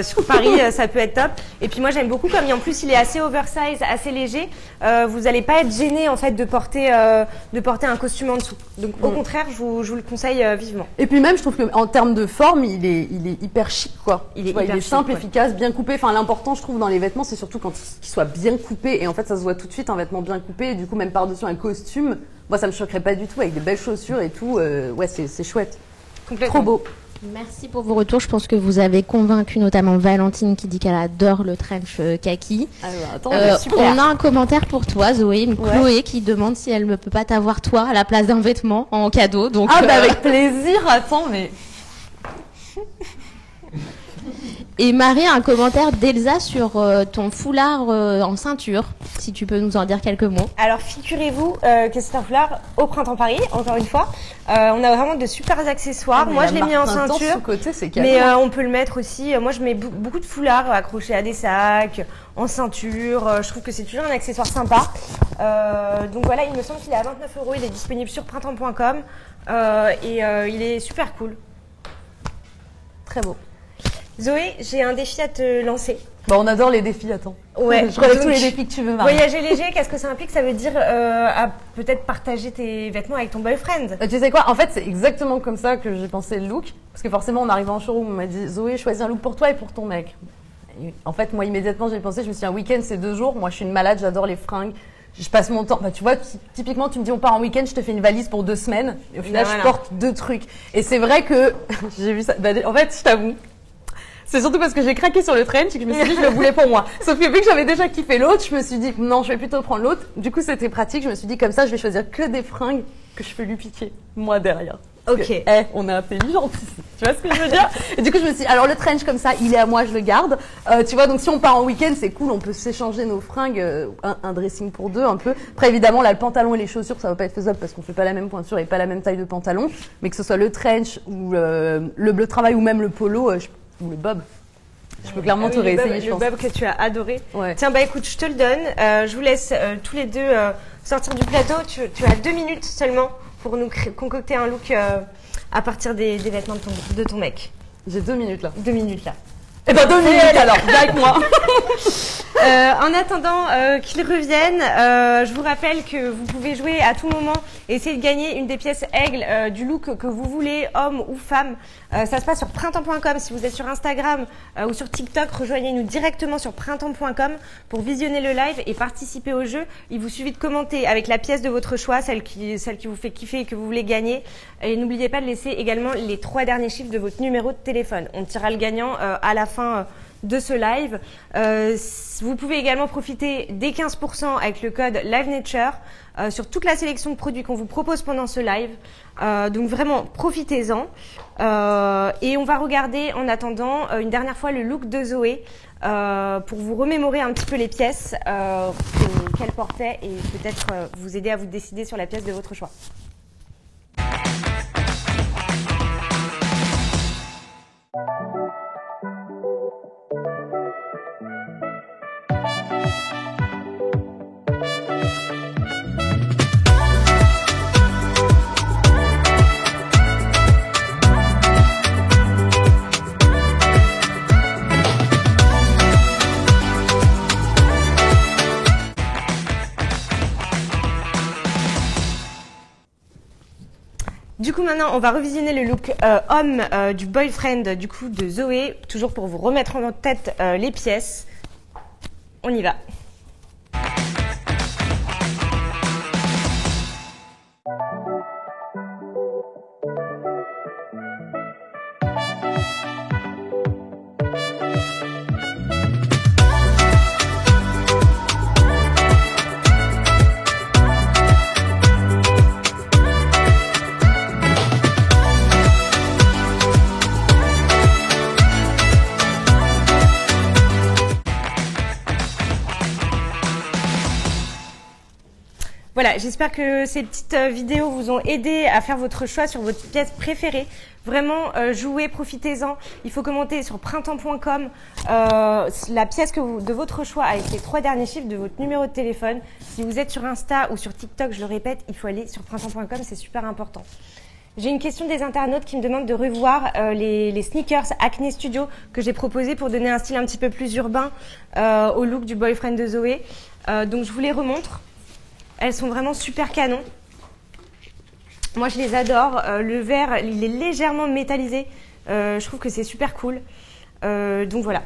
S1: sur Paris, ça peut être top. Et puis moi j'aime beaucoup, comme en plus il est assez oversize, assez léger, vous n'allez pas être gêné en fait de porter un costume en dessous. Donc au contraire, je vous le conseille vivement.
S2: Et puis même, je trouve qu'en termes de forme, il est hyper chic quoi. Il est simple, efficace, bien coupé. Enfin, l'important, je trouve, dans les vêtements, c'est surtout quand il soit bien coupé. Et en fait, ça se voit tout de suite, un vêtement bien coupé. Et du coup, même par-dessus un costume, moi, ça me choquerait pas du tout, avec des belles chaussures et tout. Ouais, c'est chouette.
S1: Complètement.
S2: Trop beau.
S3: Merci pour vos retours. Je pense que vous avez convaincu notamment Valentine qui dit qu'elle adore le trench kaki.
S2: Attends,
S3: on a un commentaire pour toi, Zoé, Chloé qui demande si elle ne peut pas t'avoir toi à la place d'un vêtement en cadeau. Donc,
S2: avec plaisir. Attends, mais...
S3: Et Marie a un commentaire d'Elsa sur ton foulard en ceinture, si tu peux nous en dire quelques mots.
S1: Alors figurez-vous que c'est un foulard au Printemps Paris, encore une fois. On a vraiment de super accessoires. Moi je l'ai mis en ceinture,
S2: côté,
S1: mais on peut le mettre aussi. Moi je mets beaucoup de foulards accrochés à des sacs, en ceinture. Je trouve que c'est toujours un accessoire sympa. Donc voilà, il me semble qu'il est à 29 €. Il est disponible sur printemps.com et il est super cool.
S2: Très beau.
S1: Zoé, j'ai un défi à te lancer.
S2: Bah, on adore les défis, attends.
S1: Ouais,
S2: je relève tous les défis que tu veux, Marie.
S1: Voyager léger, qu'est-ce que ça implique? Ça veut dire à peut-être partager tes vêtements avec ton boyfriend.
S2: Tu sais quoi? En fait, c'est exactement comme ça que j'ai pensé le look. Parce que forcément, on arrive en showroom, on m'a dit Zoé, choisis un look pour toi et pour ton mec. Et en fait, moi, immédiatement, j'ai pensé, je me suis dit, un week-end, c'est 2 jours. Moi, je suis une malade, j'adore les fringues. Je passe mon temps. Bah, tu vois, typiquement, tu me dis, on part en week-end, je te fais une valise pour 2 semaines. Et au final, je porte 2 trucs. Et c'est vrai que j'ai vu ça. Bah, en fait, je t'avoue. C'est surtout parce que j'ai craqué sur le trench et que je me suis dit que je le voulais pour moi. Sauf que vu que j'avais déjà kiffé l'autre, je me suis dit non, je vais plutôt prendre l'autre. Du coup, c'était pratique. Je me suis dit comme ça, je vais choisir que des fringues que je peux lui piquer moi derrière.
S1: Ok.
S2: Que, on est intelligent ici. Tu vois ce que je veux dire? Et du coup, je me suis dit, alors le trench comme ça, il est à moi, je le garde. Tu vois, donc si on part en week-end, c'est cool, on peut s'échanger nos fringues, un dressing pour 2 un peu. Après, évidemment, là, le pantalon et les chaussures, ça va pas être faisable parce qu'on fait pas la même pointure et pas la même taille de pantalon. Mais que ce soit le trench ou le bleu travail ou même le polo ou le bob. Je peux clairement te réessayer, je pense.
S1: Le bob que tu as adoré.
S2: Ouais.
S1: Tiens, bah écoute, je te le donne. Je vous laisse tous les deux sortir du plateau. Tu as 2 minutes seulement pour nous concocter un look à partir des vêtements de ton mec.
S2: J'ai 2 minutes là.
S1: 2 minutes là.
S2: Eh ben 2 minutes alors, viens avec moi.
S1: En attendant qu'ils reviennent, je vous rappelle que vous pouvez jouer à tout moment et essayer de gagner une des pièces Aigle du look que vous voulez, homme ou femme. Ça se passe sur printemps.com. Si vous êtes sur Instagram ou sur TikTok, rejoignez-nous directement sur printemps.com pour visionner le live et participer au jeu. Il vous suffit de commenter avec la pièce de votre choix, celle qui vous fait kiffer et que vous voulez gagner. Et n'oubliez pas de laisser également les 3 derniers chiffres de votre numéro de téléphone. On tirera le gagnant à la fin de ce live. Vous pouvez également profiter des 15% avec le code LiveNature sur toute la sélection de produits qu'on vous propose pendant ce live. Donc vraiment, profitez-en. Et on va regarder en attendant une dernière fois le look de Zoé pour vous remémorer un petit peu les pièces qu'elle portait et peut-être vous aider à vous décider sur la pièce de votre choix. Du coup, maintenant, on va revisionner le look homme du boyfriend du coup de Zoé, toujours pour vous remettre en tête les pièces. On y va. voilà, j'espère que ces petites vidéos vous ont aidé à faire votre choix sur votre pièce préférée. Vraiment, jouez, profitez-en. Il faut commenter sur printemps.com la pièce de votre choix avec les 3 derniers chiffres de votre numéro de téléphone. Si vous êtes sur Insta ou sur TikTok, je le répète, il faut aller sur printemps.com, c'est super important. J'ai une question des internautes qui me demandent de revoir les sneakers Acne Studio que j'ai proposés pour donner un style un petit peu plus urbain au look du boyfriend de Zoé. Donc je vous les remontre. Elles sont vraiment super canon. Moi, je les adore. Le verre, il est légèrement métallisé. Je trouve que c'est super cool. Donc voilà.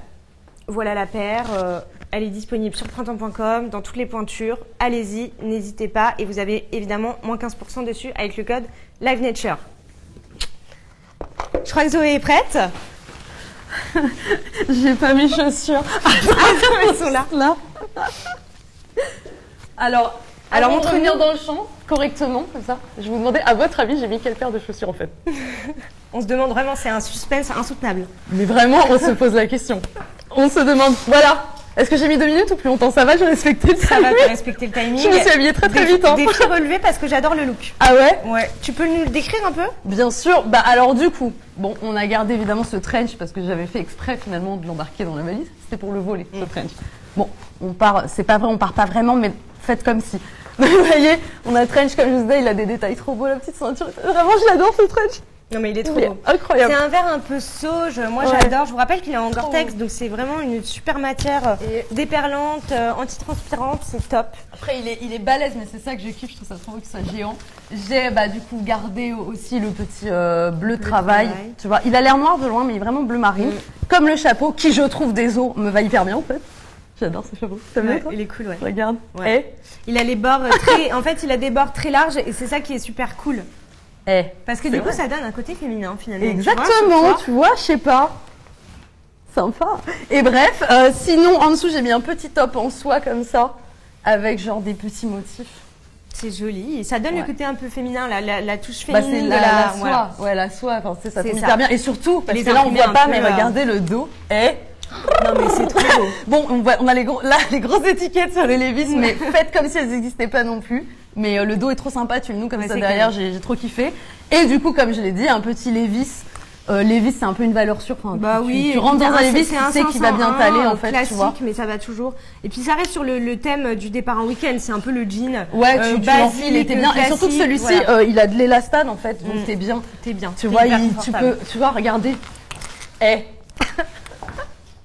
S1: Voilà la paire. Elle est disponible sur printemps.com, dans toutes les pointures. Allez-y, n'hésitez pas. Et vous avez évidemment moins 15% dessus avec le code LiveNature. Je crois que Zoé est prête.
S2: J'ai pas mes chaussures.
S1: Elles sont là.
S2: Alors montre-nous dans le champ correctement, comme ça. Je vous demandais, à votre avis, j'ai mis quelle paire de chaussures en fait?
S1: On se demande vraiment, c'est un suspense insoutenable.
S2: Mais vraiment, on se pose la question. On se demande, voilà. Est-ce que j'ai mis 2 minutes ou plus longtemps? Ça va, j'ai respecté le timing.
S1: Ça va, t'as respecté le timing.
S2: Je me suis habillée très vite. Hein.
S1: Défi relevé parce que j'adore le look.
S2: Ah ouais?
S1: Ouais. Tu peux nous le décrire un peu?
S2: Bien sûr. Bah alors du coup, bon, on a gardé évidemment ce trench parce que j'avais fait exprès finalement de l'embarquer dans la valise. C'était pour le voler, ce trench. Bon, on part, c'est pas vrai, on part pas vraiment, mais faites comme si. Vous voyez, on a le trench comme je vous disais, il a des détails trop beaux, la petite ceinture. Vraiment, je l'adore ce trench.
S1: Non mais il est trop beau.
S2: Incroyable.
S1: C'est un verre un peu sauge, moi j'adore. Je vous rappelle qu'il est en Gore-Tex, donc c'est vraiment une super matière déperlante, antitranspirante, c'est top.
S2: Après il est balèze, mais c'est ça que je kiffe, je trouve ça trop beau qu'il soit géant. J'ai du coup gardé aussi le petit bleu travail. Tu vois, il a l'air noir de loin, mais il est vraiment bleu marine. Comme le chapeau, qui je trouve des os me va hyper bien en fait. J'adore ce chapeau. T'aimes bien toi?
S1: Il est cool, ouais.
S2: Regarde.
S1: Ouais. Il a les bords très, en fait il a des bords très larges et c'est ça qui est super cool. Parce que du coup, ça donne un côté féminin finalement.
S2: Exactement, tu vois, je sais pas. Sympa. Et bref, sinon en dessous, j'ai mis un petit top en soie comme ça, avec genre des petits motifs.
S1: C'est joli. Et ça donne le côté un peu féminin, la touche féminine.
S2: C'est la soie. Voilà. Ouais, la soie, enfin, ça tombe hyper bien. Et surtout, parce que là, on voit pas, mais regardez le dos.
S1: Non mais c'est trop beau.
S2: Bon, on a les grosses étiquettes sur les Levi's, mais faites comme si elles n'existaient pas non plus. Mais le dos est trop sympa, tu le noues comme ça derrière, j'ai trop kiffé. Et du coup, comme je l'ai dit, un petit Levi's. Levi's, c'est un peu une valeur sûre. Enfin, tu rentres dans un Levi's, tu sais qu'il va bien t'aller en fait.
S1: Classique,
S2: tu vois.
S1: Mais ça va toujours. Et puis ça reste sur le thème du départ en week-end. C'est un peu le jean.
S2: Ouais, tu l'enfiles et t'es bien. Et surtout que celui-ci, il a de l'élastane en fait, donc t'es bien.
S1: T'es bien.
S2: Tu vois, tu vois, regardez.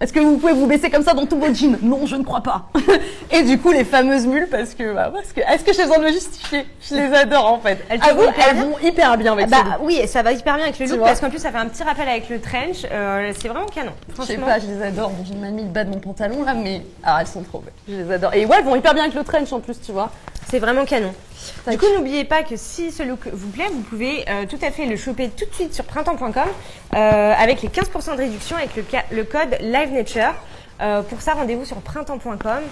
S2: Est-ce que vous pouvez vous baisser comme ça dans tous vos jeans? Non, je ne crois pas. Et du coup, les fameuses mules, parce que est-ce que j'ai besoin de me justifier? Je les adore en fait. Elles vont hyper bien avec ça.
S1: Oui, ça va hyper bien avec le look parce qu'en plus, ça fait un petit rappel avec le trench. C'est vraiment canon.
S2: Je sais pas, je les adore. Bon, j'ai mal mis le bas de mon pantalon là, mais elles sont trop belles. Je les adore. Et ouais, elles vont hyper bien avec le trench en plus, tu vois.
S1: C'est vraiment canon. Du coup, n'oubliez pas que si ce look vous plaît, vous pouvez tout à fait le choper tout de suite sur printemps.com avec les 15% de réduction avec le code LiveNature. Pour ça, rendez-vous sur printemps.com.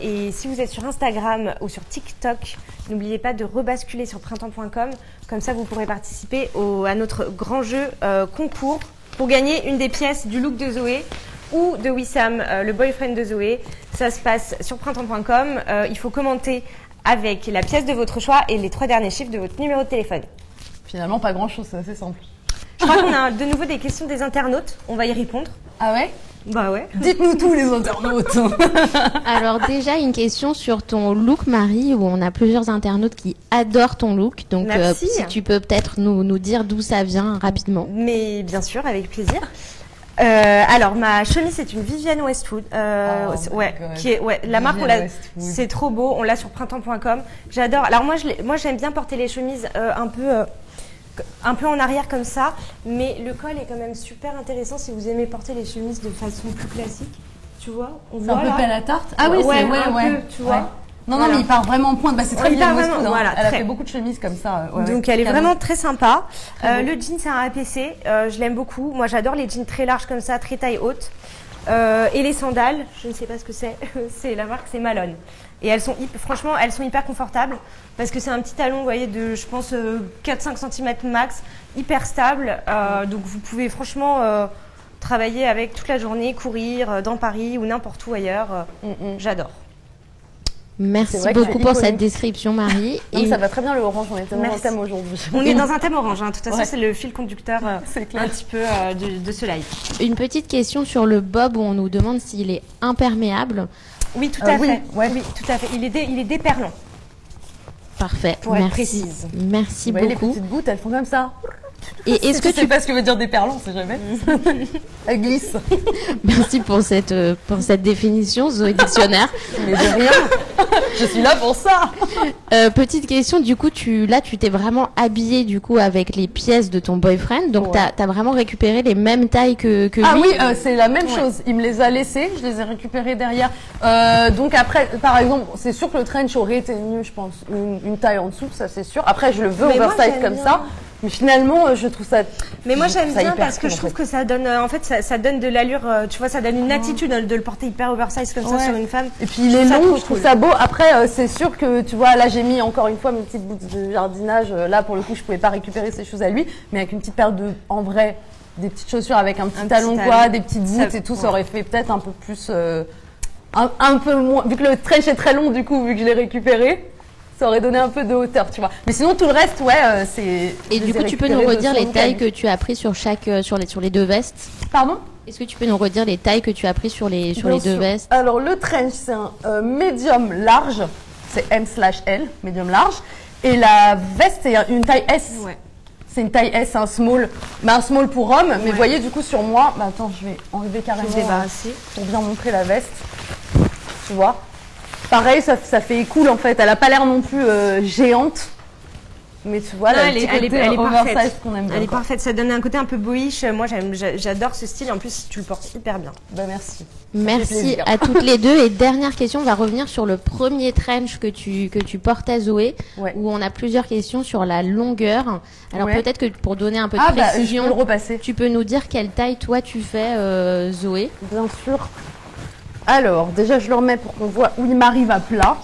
S1: Et si vous êtes sur Instagram ou sur TikTok, n'oubliez pas de rebasculer sur printemps.com. Comme ça, vous pourrez participer à notre grand jeu concours pour gagner une des pièces du look de Zoé ou de Wissam, le boyfriend de Zoé. Ça se passe sur printemps.com. Il faut commenter avec la pièce de votre choix et les 3 derniers chiffres de votre numéro de téléphone.
S2: Finalement, pas grand-chose, c'est assez simple.
S1: Je crois qu'on a de nouveau des questions des internautes. On va y répondre.
S2: Ah ouais?
S1: Bah ouais.
S2: Dites-nous tout les internautes.
S3: Alors déjà, une question sur ton look, Marie, où on a plusieurs internautes qui adorent ton look. Donc si tu peux peut-être nous dire d'où ça vient rapidement.
S1: Mais bien sûr, avec plaisir. Alors ma chemise c'est une Vivienne Westwood, la marque c'est trop beau, on l'a sur printemps.com. J'adore. Alors moi j'aime bien porter les chemises un peu en arrière comme ça, mais le col est quand même super intéressant si vous aimez porter les chemises de façon plus classique. Tu vois,
S2: c'est un peu pelle à tarte. Ah oui,
S1: c'est peu, tu vois.
S2: Non, mais il part vraiment en pointe. C'est très bien Westwood. Elle a fait beaucoup de chemises comme ça.
S1: Donc elle est vraiment très sympa. Le jean, c'est un APC. Je l'aime beaucoup. Moi, j'adore les jeans très larges comme ça, très taille haute. Et les sandales, je ne sais pas ce que c'est. C'est la marque, c'est Malone. Et franchement, elles sont hyper confortables parce que c'est un petit talon, vous voyez, de, je pense, 4-5 cm max, hyper stable. Donc vous pouvez franchement travailler avec toute la journée, courir dans Paris ou n'importe où ailleurs. J'adore.
S3: Merci beaucoup pour cette description, Marie.
S2: Et ça va très bien le orange, on est tellement dans le thème aujourd'hui.
S1: On est dans un thème orange, de toute façon c'est le fil conducteur un petit peu de ce live.
S3: Une petite question sur le bob où on nous demande s'il est imperméable.
S1: Oui, tout à fait. Oui, tout à fait. Il est déperlant.
S3: Parfait.
S1: Pour être précise.
S3: Merci beaucoup.
S2: Les petites gouttes, elles font comme ça.
S3: Et est-ce que tu
S2: sais pas ce que veut dire déperlant, on sait jamais. Elle glisse.
S3: Merci pour cette définition, Zoé Dictionnaire.
S2: Mais de rien. Je suis là pour ça.
S3: Petite question, du coup, tu t'es vraiment habillée du coup avec les pièces de ton boyfriend, donc t'as vraiment récupéré les mêmes tailles que lui.
S2: Ah oui, c'est la même chose. Il me les a laissées, je les ai récupérées derrière. Donc après, par exemple, c'est sûr que le trench aurait été mieux, je pense, une taille en dessous, ça c'est sûr. Après, je le veux oversize comme ça. Mais finalement, je trouve ça.
S1: Mais moi, j'aime bien parce que je trouve que ça donne, en fait, ça donne de l'allure. Tu vois, ça donne une attitude de le porter hyper oversize comme ça sur une femme.
S2: Et puis il est long, je trouve ça beau. Après, c'est sûr que tu vois, là, j'ai mis encore une fois mes petites boots de jardinage. Là, pour le coup, je pouvais pas récupérer ces choses à lui, mais avec une petite paire en vrai, des petites chaussures avec un petit talon quoi, des petites boots et tout, ça aurait fait peut-être un peu plus, un peu moins. Vu que le trench est très long, du coup, vu que je l'ai récupéré. Ça aurait donné un peu de hauteur, tu vois. Mais sinon, tout le reste, c'est...
S3: Et du coup, tu peux nous redire les tailles que tu as pris sur les deux vestes?
S2: Pardon?
S3: Est-ce que tu peux nous redire les tailles que tu as pris sur les deux vestes?
S2: Alors, le trench, c'est un médium large. C'est M/L, médium large. Et la veste, c'est une taille S. Ouais. C'est une taille S, un small. Mais un small pour homme. Mais vous voyez, du coup, sur moi... Bah, attends, je vais enlever carrément pour bien montrer la veste. Tu vois? Pareil, ça fait cool en fait. Elle a pas l'air non plus géante, mais tu vois,
S1: elle est parfaite.
S2: Qu'on aime bien,
S1: elle est parfaite. Ça donne un côté un peu boyish. Moi, j'adore ce style. En plus, tu le portes hyper bien.
S2: Bah merci.
S3: Merci à toutes les deux. Et dernière question, on va revenir sur le premier trench que tu portais, Zoé, où on a plusieurs questions sur la longueur. Alors peut-être que pour donner un peu de précision,
S2: je peux le repasser.
S3: Tu peux nous dire quelle taille toi tu fais, Zoé?
S2: Bien sûr. Alors, déjà, je le remets pour qu'on voit où il m'arrive à plat.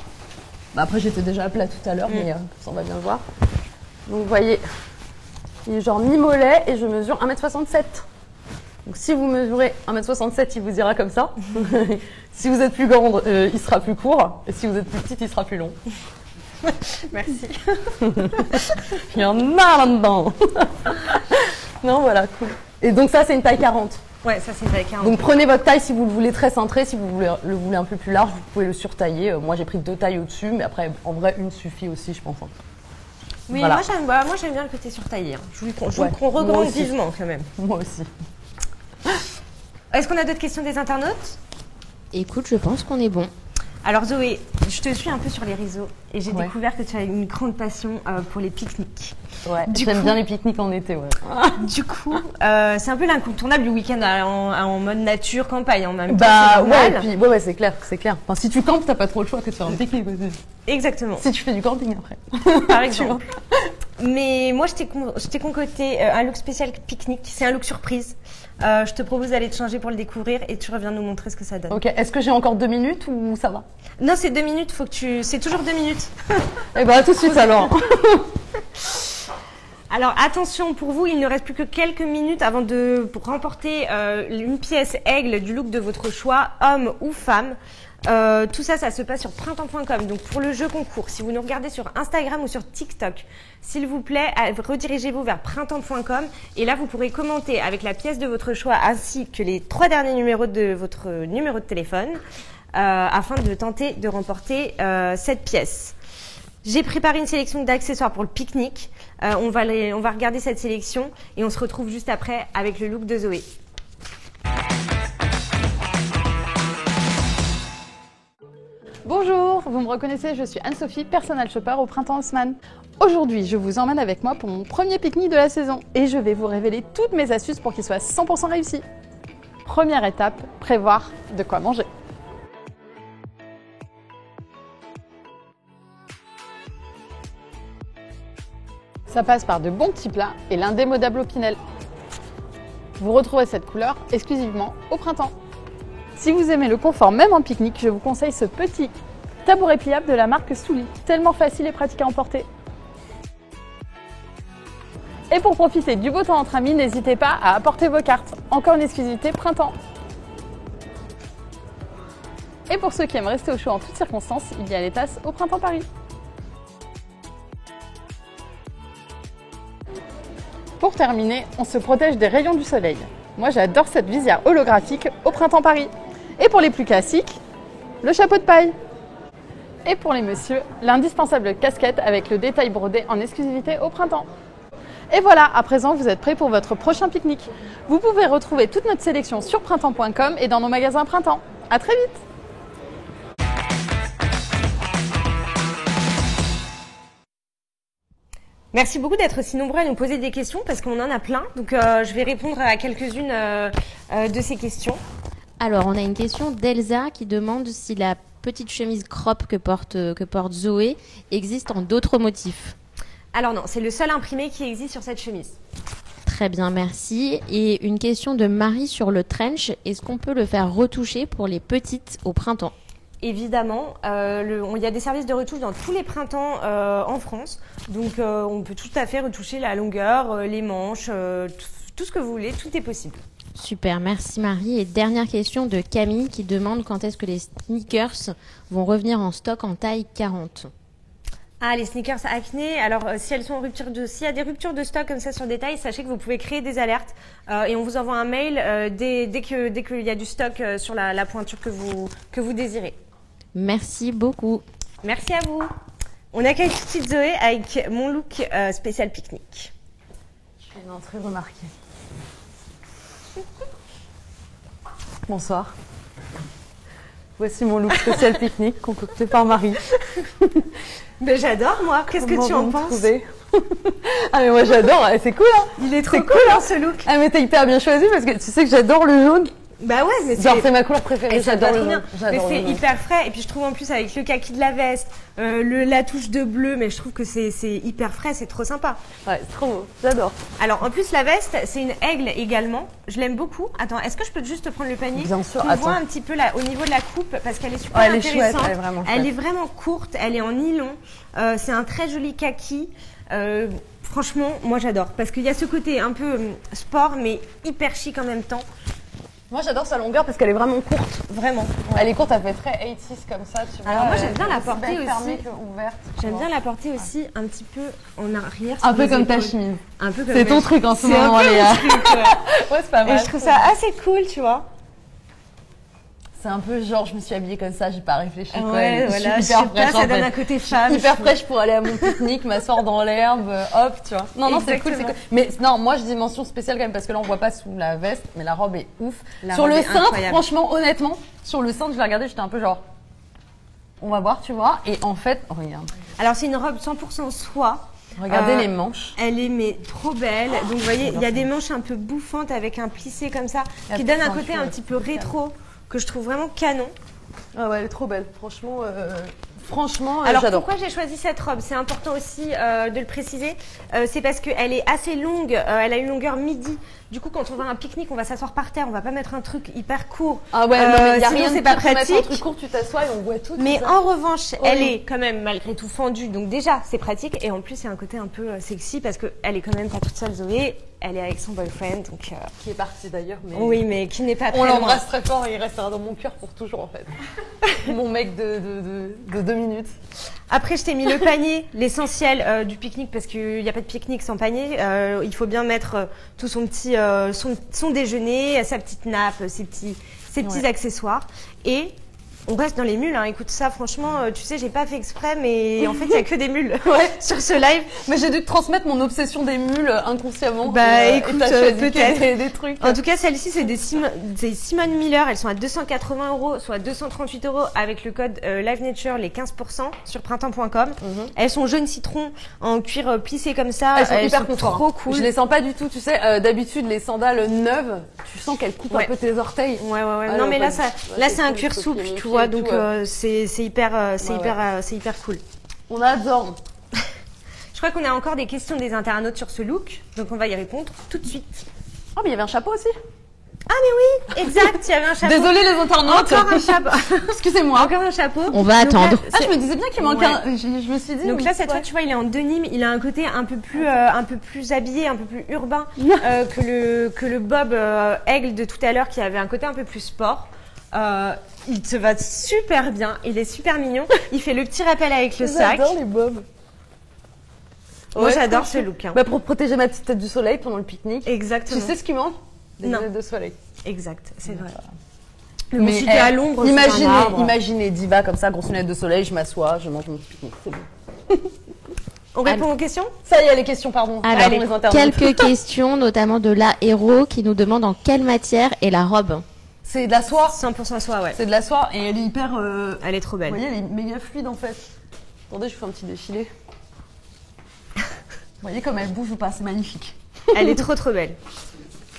S2: Bah, après, j'étais déjà à plat tout à l'heure, mais ça, on va bien le voir. Donc, vous voyez, il est genre mi-mollet et je mesure 1m67. Donc, si vous mesurez 1m67, il vous ira comme ça. Si vous êtes plus grande, il sera plus court. Et si vous êtes plus petite, il sera plus long.
S1: Merci.
S2: Il y en a là-dedans. Non, voilà, cool. Et donc, ça, c'est une taille 40.
S1: Ouais, ça c'est une taille 40.
S2: Donc prenez votre taille si vous le voulez très cintré, si vous le voulez un peu plus large, vous pouvez le surtailler. Moi j'ai pris 2 tailles au-dessus, mais après en vrai une suffit aussi je pense.
S1: Oui, voilà. moi j'aime bien le côté surtaillé. Je veux qu'on regrande vivement quand même.
S2: Moi aussi.
S1: Est-ce qu'on a d'autres questions des internautes?
S3: Écoute, je pense qu'on est bon.
S1: Alors Zoé, je te suis un peu sur les réseaux et j'ai découvert que tu as une grande passion pour les pique-niques.
S2: Ouais, j'aime bien les pique-niques en été,
S1: Du coup, c'est un peu l'incontournable du week-end en mode nature, campagne en même temps.
S2: Bah ouais, puis c'est clair. Enfin, si tu campes, t'as pas trop le choix que de faire un pique-nique.
S1: Exactement.
S2: Si tu fais du camping après.
S1: Par exemple. Mais moi, je t'ai concocté un look spécial pique-nique. C'est un look surprise. Je te propose d'aller te changer pour le découvrir et tu reviens nous montrer ce que ça donne.
S2: Ok, est-ce que j'ai encore 2 minutes ou ça va?
S1: Non, c'est 2 minutes, c'est toujours 2 minutes.
S2: Eh ben, à tout de suite alors.
S1: Alors attention, pour vous, il ne reste plus que quelques minutes avant pour remporter une pièce aigle du look de votre choix, homme ou femme. Tout ça, ça se passe sur printemps.com. Donc pour le jeu concours, si vous nous regardez sur Instagram ou sur TikTok, s'il vous plaît, redirigez-vous vers printemps.com et là vous pourrez commenter avec la pièce de votre choix ainsi que les 3 derniers numéros de votre numéro de téléphone afin de tenter de remporter cette pièce. J'ai préparé une sélection d'accessoires pour le pique-nique. On va regarder cette sélection et on se retrouve juste après avec le look de Zoé.
S5: Bonjour, vous me reconnaissez, je suis Anne-Sophie, personal shopper au Printemps Haussmann. Aujourd'hui, je vous emmène avec moi pour mon premier pique-nique de la saison et je vais vous révéler toutes mes astuces pour qu'il soit 100% réussi. Première étape, prévoir de quoi manger. Ça passe par de bons petits plats et l'indémodable Opinel. Vous retrouverez cette couleur exclusivement au printemps. Si vous aimez le confort même en pique-nique, je vous conseille ce petit tabouret pliable de la marque Souli, tellement facile et pratique à emporter. Et pour profiter du beau temps entre amis, n'hésitez pas à apporter vos cartes. Encore une exclusivité printemps. Et pour ceux qui aiment rester au chaud en toutes circonstances, il y a les tasses au Printemps Paris. Pour terminer, on se protège des rayons du soleil. Moi j'adore cette visière holographique au Printemps Paris. Et pour les plus classiques, le chapeau de paille. Et pour les messieurs, l'indispensable casquette avec le détail brodé en exclusivité au printemps. Et voilà, à présent vous êtes prêts pour votre prochain pique-nique. Vous pouvez retrouver toute notre sélection sur printemps.com et dans nos magasins printemps. À très vite!
S1: Merci beaucoup d'être aussi nombreux à nous poser des questions parce qu'on en a plein. Donc je vais répondre à quelques-unes de ces questions.
S3: Alors on a une question d'Elsa qui demande si la petite chemise crop que porte Zoé existe en d'autres motifs.
S1: Alors non, c'est le seul imprimé qui existe sur cette chemise.
S3: Très bien, merci. Et une question de Marie sur le trench. Est-ce qu'on peut le faire retoucher pour les petites au printemps?
S1: Évidemment, il y a des services de retouche dans tous les printemps en France. Donc on peut tout à fait retoucher la longueur, les manches, tout ce que vous voulez, tout est possible.
S3: Super, merci Marie. Et dernière question de Camille qui demande quand est-ce que les sneakers vont revenir en stock en taille 40.
S1: Ah, les sneakers acné. Alors, s'il y a des ruptures de stock comme ça sur des tailles, sachez que vous pouvez créer des alertes et on vous envoie un mail dès qu'il y a du stock sur la pointure que vous désirez.
S3: Merci beaucoup.
S1: Merci à vous. On accueille tout de suite Zoé avec mon look spécial pique-nique.
S2: Une entrée remarquée. Bonsoir. Voici mon look spécial pique-nique concocté par Marie.
S1: Mais j'adore moi. Qu'est-ce que tu en penses?
S2: Ah mais moi j'adore, c'est cool hein.
S1: Il est trop cool hein, ce look.
S2: Ah mais t'as hyper bien choisi parce que tu sais que j'adore le jaune.
S1: Bah ouais, mais
S2: c'est ma couleur préférée. J'adore le jaune.
S1: Mais c'est hyper frais et puis je trouve en plus avec le kaki de la veste, la touche de bleu, mais je trouve que c'est hyper frais, c'est trop sympa.
S2: Ouais, c'est trop beau. J'adore.
S1: Alors en plus la veste, c'est une aigle également. Je l'aime beaucoup. Attends, est-ce que je peux juste te prendre le panier?
S2: Bien sûr.
S1: On voit un petit peu là au niveau de la coupe parce qu'elle est super intéressante.
S2: Chouette, elle est vraiment chouette.
S1: Elle est vraiment courte, elle est en nylon. C'est un très joli kaki. Franchement, moi j'adore parce qu'il y a ce côté un peu sport mais hyper chic en même temps.
S2: Moi j'adore sa longueur parce qu'elle est vraiment courte.
S1: Vraiment.
S2: Ouais. Elle est courte, elle fait très 80s comme ça. Tu vois,
S1: alors moi j'aime bien la porter aussi.
S2: J'aime
S1: bien la porter aussi un petit peu en arrière.
S2: Un peu comme ta chemise.
S1: Un peu comme
S2: c'est ton truc en ce moment, Léa. Ouais, c'est pas mal.
S1: Et je trouve ça assez cool, tu vois.
S2: C'est un peu genre, je me suis habillée comme ça, j'ai pas réfléchi.
S1: Ouais, voilà, hyper fraîche. Ça donne un côté femme.
S2: Hyper fraîche pour aller à mon pique-nique, m'asseoir dans l'herbe, hop, tu vois. Non, c'est cool, c'est cool. Mais non, moi, je dis mention spéciale quand même parce que là, on voit pas sous la veste, mais la robe est ouf. Sur le cintre, franchement, honnêtement, sur le cintre, je l'ai regardé, j'étais un peu genre, on va voir, tu vois. Et en fait, regarde.
S1: Alors, c'est une robe 100% soie.
S2: Regardez les manches.
S1: Elle est mais trop belle. Donc, vous voyez, il y a des manches un peu bouffantes avec un plissé comme ça, qui donne un côté un petit peu rétro. Que je trouve vraiment canon.
S2: Ah ouais, elle est trop belle. Franchement,
S1: alors
S2: j'adore.
S1: Pourquoi j'ai choisi cette robe? C'est important aussi de le préciser. C'est parce qu'elle est assez longue. Elle a une longueur midi. Du coup, quand on va à un pique-nique, on va s'asseoir par terre. On va pas mettre un truc hyper court.
S2: Ah ouais, non, mais y a
S1: sinon
S2: rien
S1: c'est pas pratique.
S2: Mettre un truc court, tu t'assois et on voit tout.
S1: Mais en revanche, elle est quand même malgré tout fendue. Donc déjà, c'est pratique. Et en plus, il y a un côté un peu sexy parce qu'elle est quand même pas toute seule, Zoé. Elle est avec son boyfriend, donc
S2: qui est parti d'ailleurs. Mais
S1: oui, mais qui n'est pas très
S2: on
S1: loin.
S2: l'embrasse très fort et il restera dans mon cœur pour toujours en fait. Mon mec de 2 minutes.
S1: Après, je t'ai mis le panier, l'essentiel du pique-nique parce qu'il n'y a pas de pique-nique sans panier. Il faut bien mettre tout son petit son déjeuner, sa petite nappe, ses petits accessoires et on reste dans les mules, hein. Écoute ça, franchement, tu sais, j'ai pas fait exprès, mais en fait, il y a que des mules sur ce live.
S2: Mais j'ai dû te transmettre mon obsession des mules inconsciemment.
S1: Bah écoute, peut-être
S2: des trucs.
S1: En tout cas, celles-ci, c'est des Simone Miller. Elles sont à 280 €, soit 238 € avec le code Live Nature, les 15% sur printemps.com. Elles sont jaune citron en cuir plissé comme ça.
S2: Elles sont hyper
S1: trop cool.
S2: Je les sens pas du tout, tu sais. D'habitude, les sandales neuves, tu sens qu'elles coupent un peu tes orteils.
S1: Ouais. Ah, non, mais là, c'est un cuir souple, tu vois. Donc c'est hyper cool.
S2: On adore.
S1: Je crois qu'on a encore des questions des internautes sur ce look, donc on va y répondre tout de suite.
S2: Oh mais il y avait un chapeau aussi.
S1: Ah mais oui, exact, il y avait un chapeau.
S2: Désolée les internautes.
S1: Encore un chapeau.
S2: Excusez-moi.
S1: Encore un chapeau.
S3: On va attendre.
S2: Je me disais bien qu'il manquait un. Je me suis dit.
S1: Donc là cette fois tu vois il est en denim, il a un côté un peu plus habillé, un peu plus urbain que le bob aigle de tout à l'heure qui avait un côté un peu plus sport. Il te va super bien, il est super mignon. Il fait le petit rappel avec le sac.
S2: J'adore les bobs.
S1: Moi, j'adore ce look. Hein.
S2: Bah, pour protéger ma petite tête du soleil pendant le pique-nique.
S1: Exactement.
S2: Tu sais ce qui manque? Des lunettes de soleil.
S1: Exact, c'est vrai.
S2: Mais si t'es à l'ombre, imaginez Diva comme ça, grosse lunette de soleil, je m'assois, je mange mon pique-nique, c'est bon.
S1: On répond aux questions?
S2: Ça y est, les questions, pardon.
S3: Alors, quelques questions, notamment de la héros qui nous demande en quelle matière est la robe.
S2: C'est de la soie.
S1: 100% soie, ouais.
S2: C'est de la soie et elle est hyper...
S1: Elle est trop belle.
S2: Vous voyez, elle est méga fluide en fait. Attendez, je vous fais un petit défilé. Vous voyez comme elle bouge ou pas, c'est magnifique.
S1: Elle est trop belle.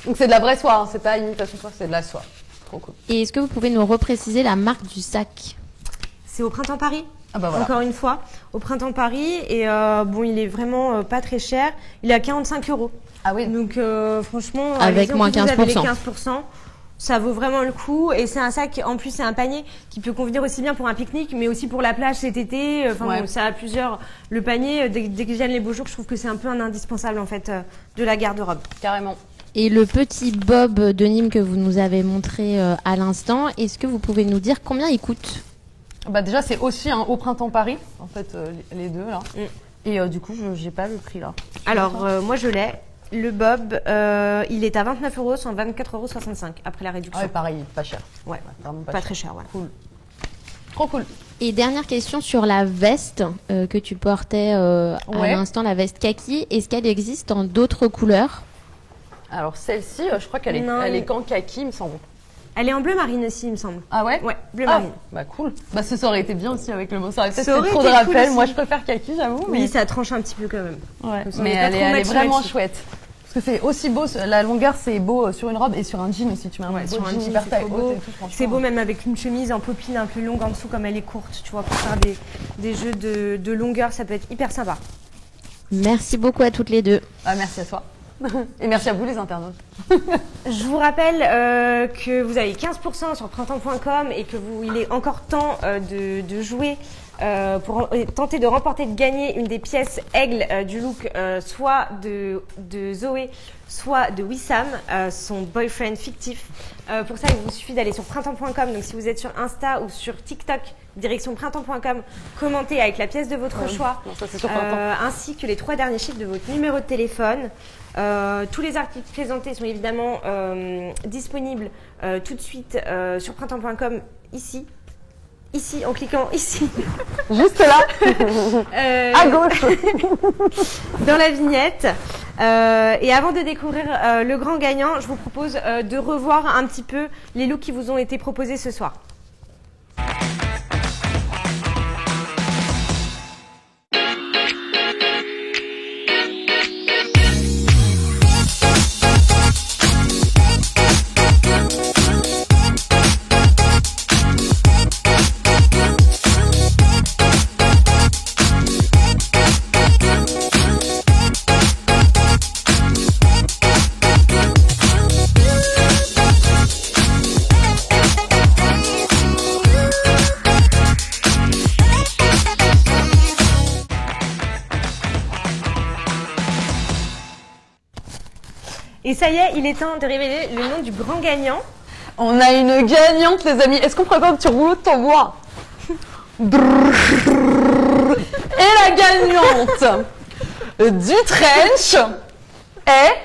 S2: Donc c'est de la vraie soie, hein. C'est pas imitation soie, c'est de la soie. Trop cool.
S3: Et est-ce que vous pouvez nous repréciser la marque du sac?
S1: C'est au Printemps Paris.
S2: Ah bah voilà.
S1: Encore une fois, au Printemps Paris. Et bon, il est vraiment pas très cher. Il est à 45 €.
S2: Ah oui.
S1: Donc franchement,
S3: avec moins 15%.
S1: Vous avez les 15%. Ça vaut vraiment le coup et c'est un sac, en plus c'est un panier qui peut convenir aussi bien pour un pique-nique mais aussi pour la plage cet été. Enfin bon, ça a plusieurs. Le panier, dès que viennent les beaux jours, je trouve que c'est un peu un indispensable en fait de la garde-robe.
S2: Carrément.
S3: Et le petit bob de Nîmes que vous nous avez montré à l'instant, est-ce que vous pouvez nous dire combien il coûte?
S2: Bah déjà c'est aussi au Printemps Paris, en fait les deux là. Et du coup j'ai pas le prix là.
S1: Alors moi je l'ai. Le bob, il est à 29 €, soit 24,65 € après la réduction.
S2: Ah ouais, pareil, pas cher.
S1: Ouais, vraiment pas très cher. Ouais.
S2: Cool. Trop cool.
S3: Et dernière question sur la veste que tu portais à l'instant, la veste kaki. Est-ce qu'elle existe en d'autres couleurs?
S2: Alors celle-ci, je crois qu'elle est qu'en kaki, il me semble.
S1: Elle est en bleu marine aussi, il me semble.
S2: Ah ouais?
S1: Ouais, bleu marine.
S2: Bah cool. Bah ça aurait été bien aussi avec le mot. Ça aurait peut-être fait trop de rappel. Moi je préfère kaki, j'avoue.
S1: Oui, mais ça tranche un petit peu quand même.
S2: Ouais. Mais elle est vraiment chouette. Parce que c'est aussi beau, la longueur c'est beau sur une robe et sur un jean aussi. Tu mets un beau jean hyper taille haute et tout, franchement.
S1: C'est beau même avec une chemise en popping un peu longue en dessous comme elle est courte. Tu vois, pour faire des jeux de longueur, ça peut être hyper sympa.
S3: Merci beaucoup à toutes les deux.
S2: Ah, merci à toi. Et merci à vous les internautes.
S1: Je vous rappelle que vous avez 15% sur printemps.com et que il est encore temps de jouer pour tenter de remporter, de gagner une des pièces aigle du look, soit de Zoé, soit de Wissam, son boyfriend fictif. Pour ça, il vous suffit d'aller sur printemps.com. Donc si vous êtes sur Insta ou sur TikTok, direction printemps.com, commentez avec la pièce de votre choix, ainsi que les 3 derniers chiffres de votre numéro de téléphone. Tous les articles présentés sont évidemment disponibles tout de suite sur printemps.com ici, en cliquant ici.
S2: Juste là, à gauche,
S1: dans la vignette. Et avant de découvrir le grand gagnant, je vous propose de revoir un petit peu les looks qui vous ont été proposés ce soir. Et ça y est, il est temps de révéler le nom du grand gagnant.
S2: On a une gagnante, les amis. Est-ce qu'on ferait pas un petit rouleau de tambour? Et la gagnante du trench est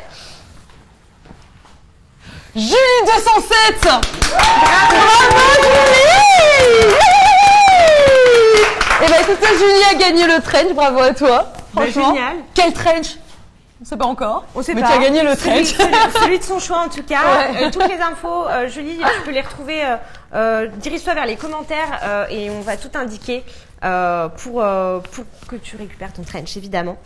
S2: Julie 207. Bravo Julie. Et bah écoutez, Julie a gagné le trench, bravo à toi. Franchement,
S1: génial.
S2: Quel trench? On sait pas encore.
S1: On sait
S2: mais
S1: pas.
S2: tu as gagné le trench.
S1: Celui de son choix en tout cas. Ouais. Toutes les infos, Julie, tu peux les retrouver. Dirige-toi vers les commentaires et on va tout indiquer pour que tu récupères ton trench, évidemment.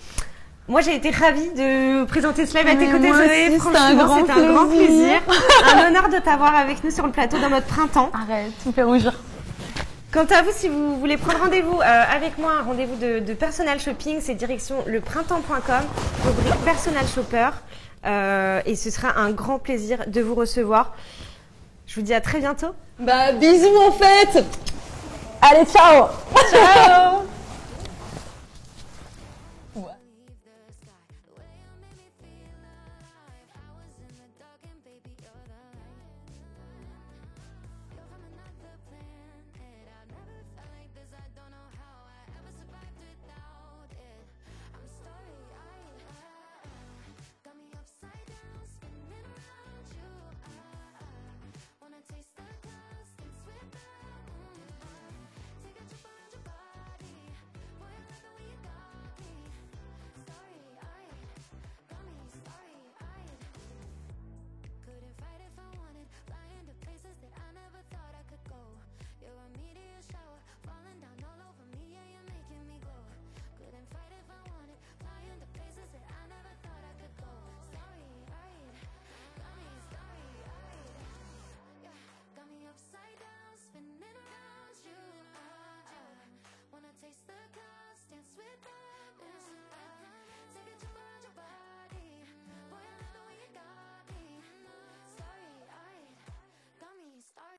S1: Moi, j'ai été ravie de présenter ce live à tes côtés, Zoé. Franchement, c'était un grand plaisir. Un honneur de t'avoir avec nous sur le plateau dans notre printemps.
S2: Arrête, tu me fais rougir.
S1: Quant à vous, si vous voulez prendre rendez-vous avec moi, un rendez-vous de personal shopping, c'est direction leprintemps.com, rubrique personal shopper. Et ce sera un grand plaisir de vous recevoir. Je vous dis à très bientôt.
S2: Bah, bisous en fait. Allez, ciao.
S1: Ciao.